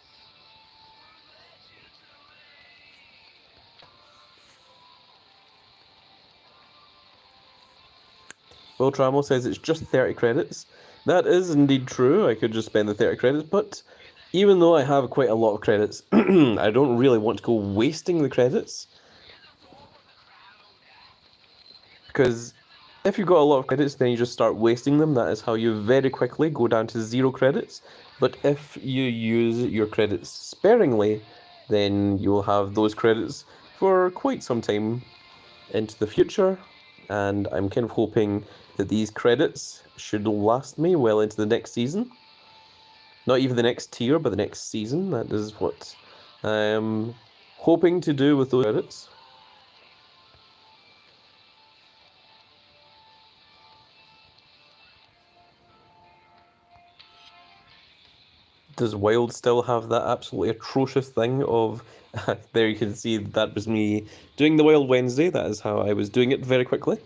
Will Trammell says it's just 30 credits. That is indeed true. I could just spend the 30 credits, but even though I have quite a lot of credits, I don't really want to go wasting the credits. Because if you've got a lot of credits, then you just start wasting them. That is how you very quickly go down to 0 credits. But if you use your credits sparingly, then you will have those credits for quite some time into the future. And I'm kind of hoping that these credits should last me well into the next season. Not even the next tier, but the next season. That is what I'm hoping to do with those credits. Does Wild still have that absolutely atrocious thing of... there you can see that was me doing the Wild Wednesday. That is how I was doing it very quickly.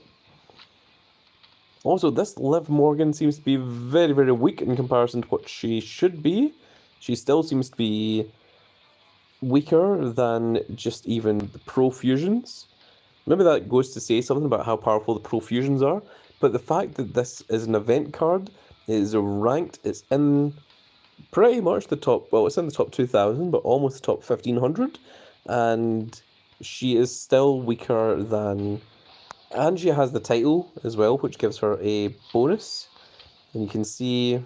Also, this Liv Morgan seems to be very, very weak in comparison to what she should be. She still seems to be weaker than just even the Pro Fusions. Maybe that goes to say something about how powerful the Pro Fusions are. But the fact that this is an event card, it is ranked, it's in pretty much the top, well, it's in the top 2,000, but almost the top 1,500. And she is still weaker than... And she has the title as well, which gives her a bonus. And you can see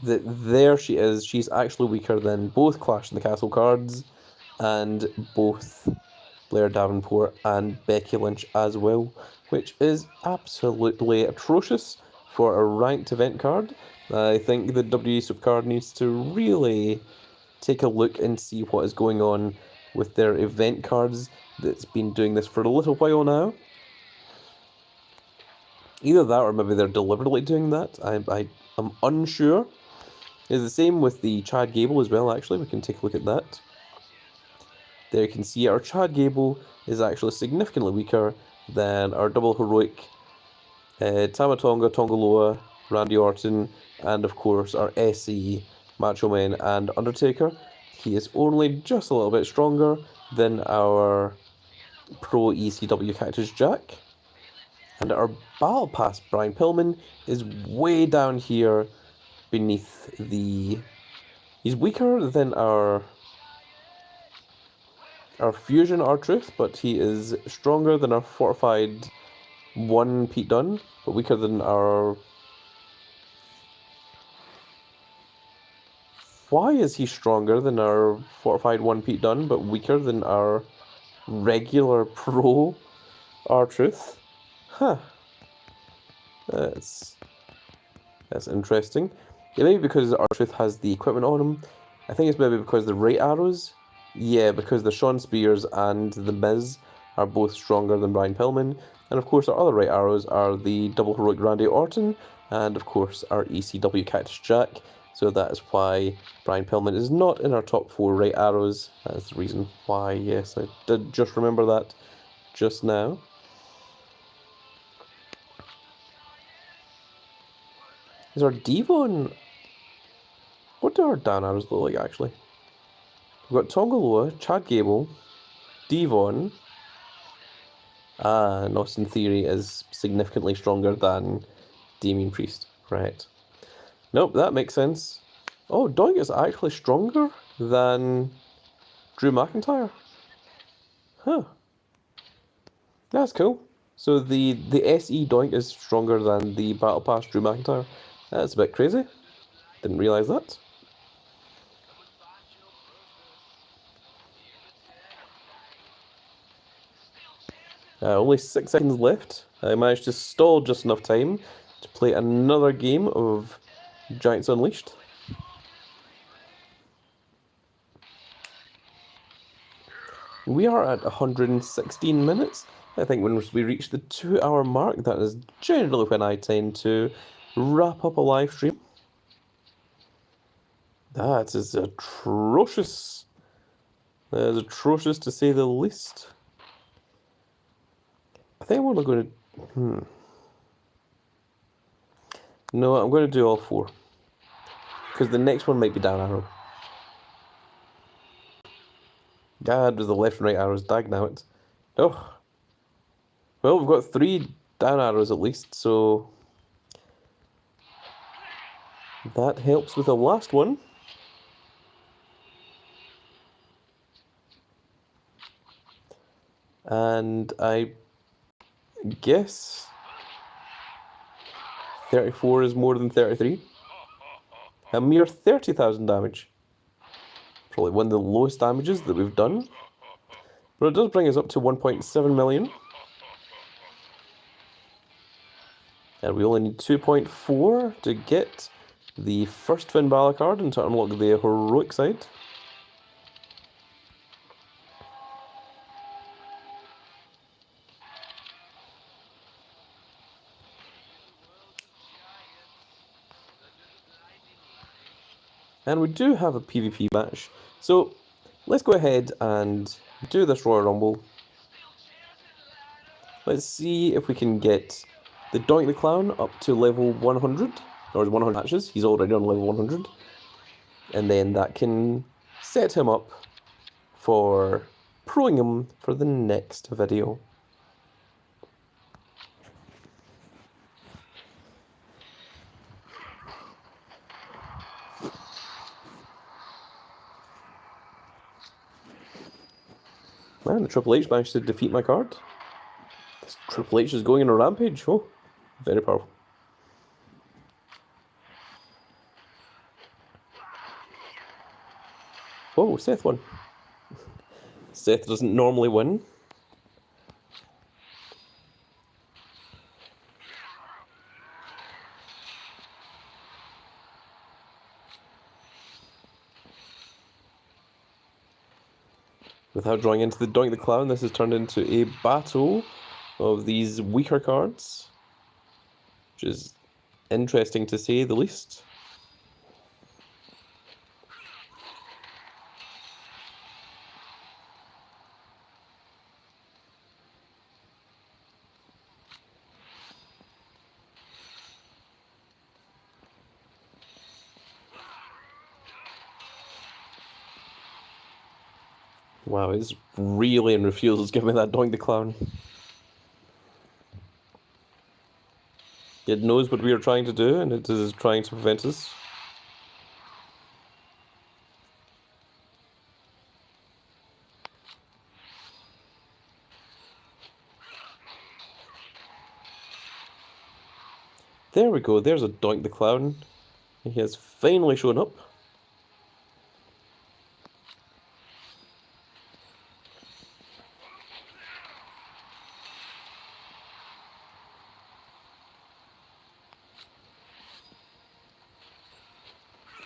that there she is. She's actually weaker than both Clash in the Castle cards and both Blair Davenport and Becky Lynch as well, which is absolutely atrocious for a ranked event card. I think the WWE Supercard needs to really take a look and see what is going on with their event cards that's been doing this for a little while now. Either that or maybe they're deliberately doing that. I'm unsure. It's the same with the Chad Gable as well, actually. We can take a look at that. There you can see our Chad Gable is actually significantly weaker than our double heroic Tama Tonga, Tongaloa, Randy Orton, and of course our SE, Macho Man and Undertaker. He is only just a little bit stronger than our Pro ECW Cactus Jack. And our Battle Pass Brian Pillman is way down here beneath the... He's weaker than our Fusion R-Truth, but he is stronger than our Fortified 1 Pete Dunne, but weaker than our... Why is he stronger than our Fortified 1 Pete Dunne, but weaker than our regular Pro R-Truth? Huh. That's interesting. Yeah, maybe because R-Truth has the equipment on him. I think it's maybe because the right arrows. Yeah, because the Shawn Spears and the Miz are both stronger than Brian Pillman. And of course our other right arrows are the double heroic Randy Orton and of course our ECW Cactus Jack So that is why Brian Pillman is not in our top 4 right arrows. That's the reason why, yes, I did just remember that just now. Is our Devon... What do our down arrows look like, actually? We've got Tongaloa, Chad Gable, Devon... and Austin Theory is significantly stronger than Damian Priest. Right. Nope, that makes sense. Oh, Doink is actually stronger than Drew McIntyre. Huh. That's cool. So the SE Doink is stronger than the Battle Pass Drew McIntyre. That's a bit crazy. Didn't realise that. Only 6 seconds left. I managed to stall just enough time to play another game of Giants Unleashed. We are at 116 minutes. I think when we reach the 2-hour mark, that is generally when I tend to wrap up a live stream. That is atrocious. That is atrocious to say the least. I think I'm only going to... No, I'm going to do all 4. Because the next one might be down arrow. God, there's the left and right arrows. Dag now it. Oh. Well, we've got 3 down arrows at least, so... that helps with the last one. And I guess 34 is more than 33. A mere 30,000 damage. Probably one of the lowest damages that we've done. But it does bring us up to 1.7 million. And we only need 2.4 to get the first Finn Balor card and to unlock the heroic side. And we do have a PvP match. So let's go ahead and do this Royal Rumble. Let's see if we can get the Doink the Clown up to level 100. Or 100 matches. He's already on level 100. And then that can set him up for proing him for the next video. Man, the Triple H managed to defeat my card. This Triple H is going on a rampage. Oh, very powerful. Oh, Seth won. Seth doesn't normally win. Without drawing into the Doink the Clown, this has turned into a battle of these weaker cards, which is interesting to say the least. Wow, it's really in refusals giving me that Doink the Clown. It knows what we are trying to do, and it is trying to prevent us. There we go, there's a Doink the Clown. He has finally shown up.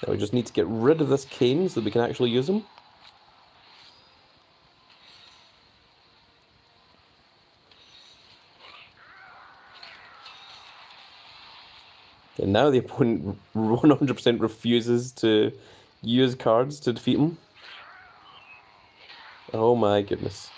Now we just need to get rid of this cane so that we can actually use him. And now the opponent 100% refuses to use cards to defeat him. Oh my goodness.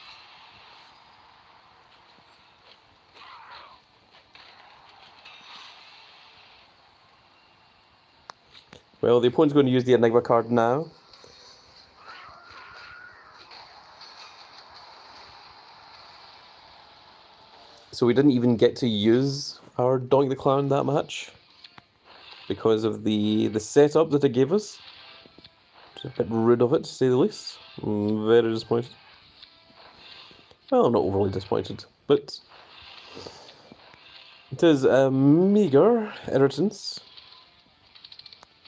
Well, the opponent's going to use the Enigma card now. So we didn't even get to use our Doink the Clown that much because of the setup that it gave us. It's a bit rude of it, to say the least. I'm very disappointed. Well, I'm not overly disappointed, but it is a meagre irritance.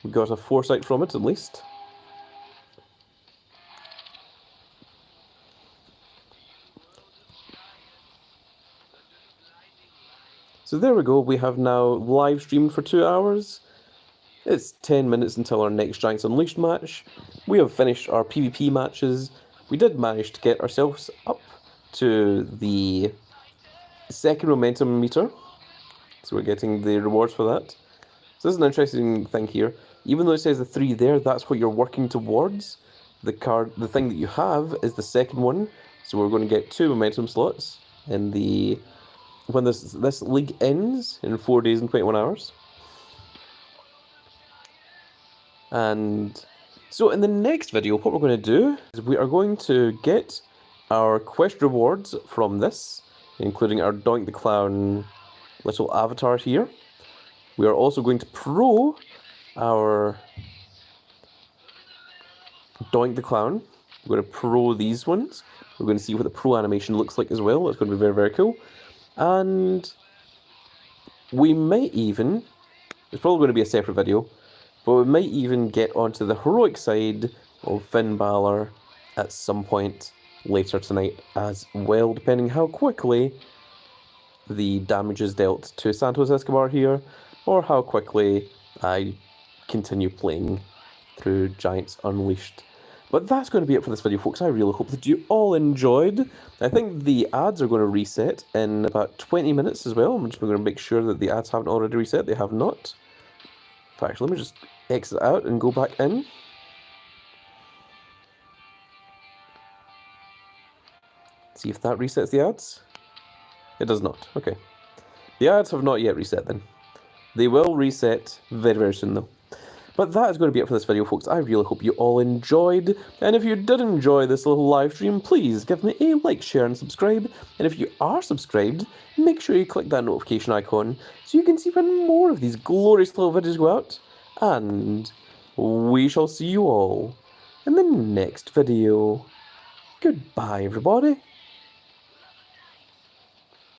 We got a foresight from it, at least. So there we go, we have now live streamed for 2 hours. It's 10 minutes until our next Giants Unleashed match. We have finished our PvP matches. We did manage to get ourselves up to the second momentum meter. So we're getting the rewards for that. So this is an interesting thing here. Even though it says the 3 there, that's what you're working towards. The thing that you have is the second one. So we're going to get 2 momentum slots in the when this league ends in 4 days and 21 hours. And so in the next video, what we're going to do is we are going to get our quest rewards from this, including our Doink the Clown little avatar here. We are also going to pro our Doink the Clown. We're going to pro these ones. We're going to see what the pro animation looks like as well. It's going to be very, very cool. And we may even, it's probably going to be a separate video, but we might even get onto the heroic side of Finn Balour at some point later tonight as well, depending how quickly the damage is dealt to Santos Escobar here, or how quickly I continue playing through Giants Unleashed. But that's going to be it for this video, folks. I really hope that you all enjoyed. I think the ads are going to reset in about 20 minutes as well. I'm just going to make sure that the ads haven't already reset. They have not. In fact, let me just exit out and go back in. See if that resets the ads. It does not. Okay. The ads have not yet reset then. They will reset very, very soon though. But that is going to be it for this video, folks. I really hope you all enjoyed. And if you did enjoy this little live stream, please give me a like, share, and subscribe. And if you are subscribed, make sure you click that notification icon so you can see when more of these glorious little videos go out. And we shall see you all in the next video. Goodbye, everybody.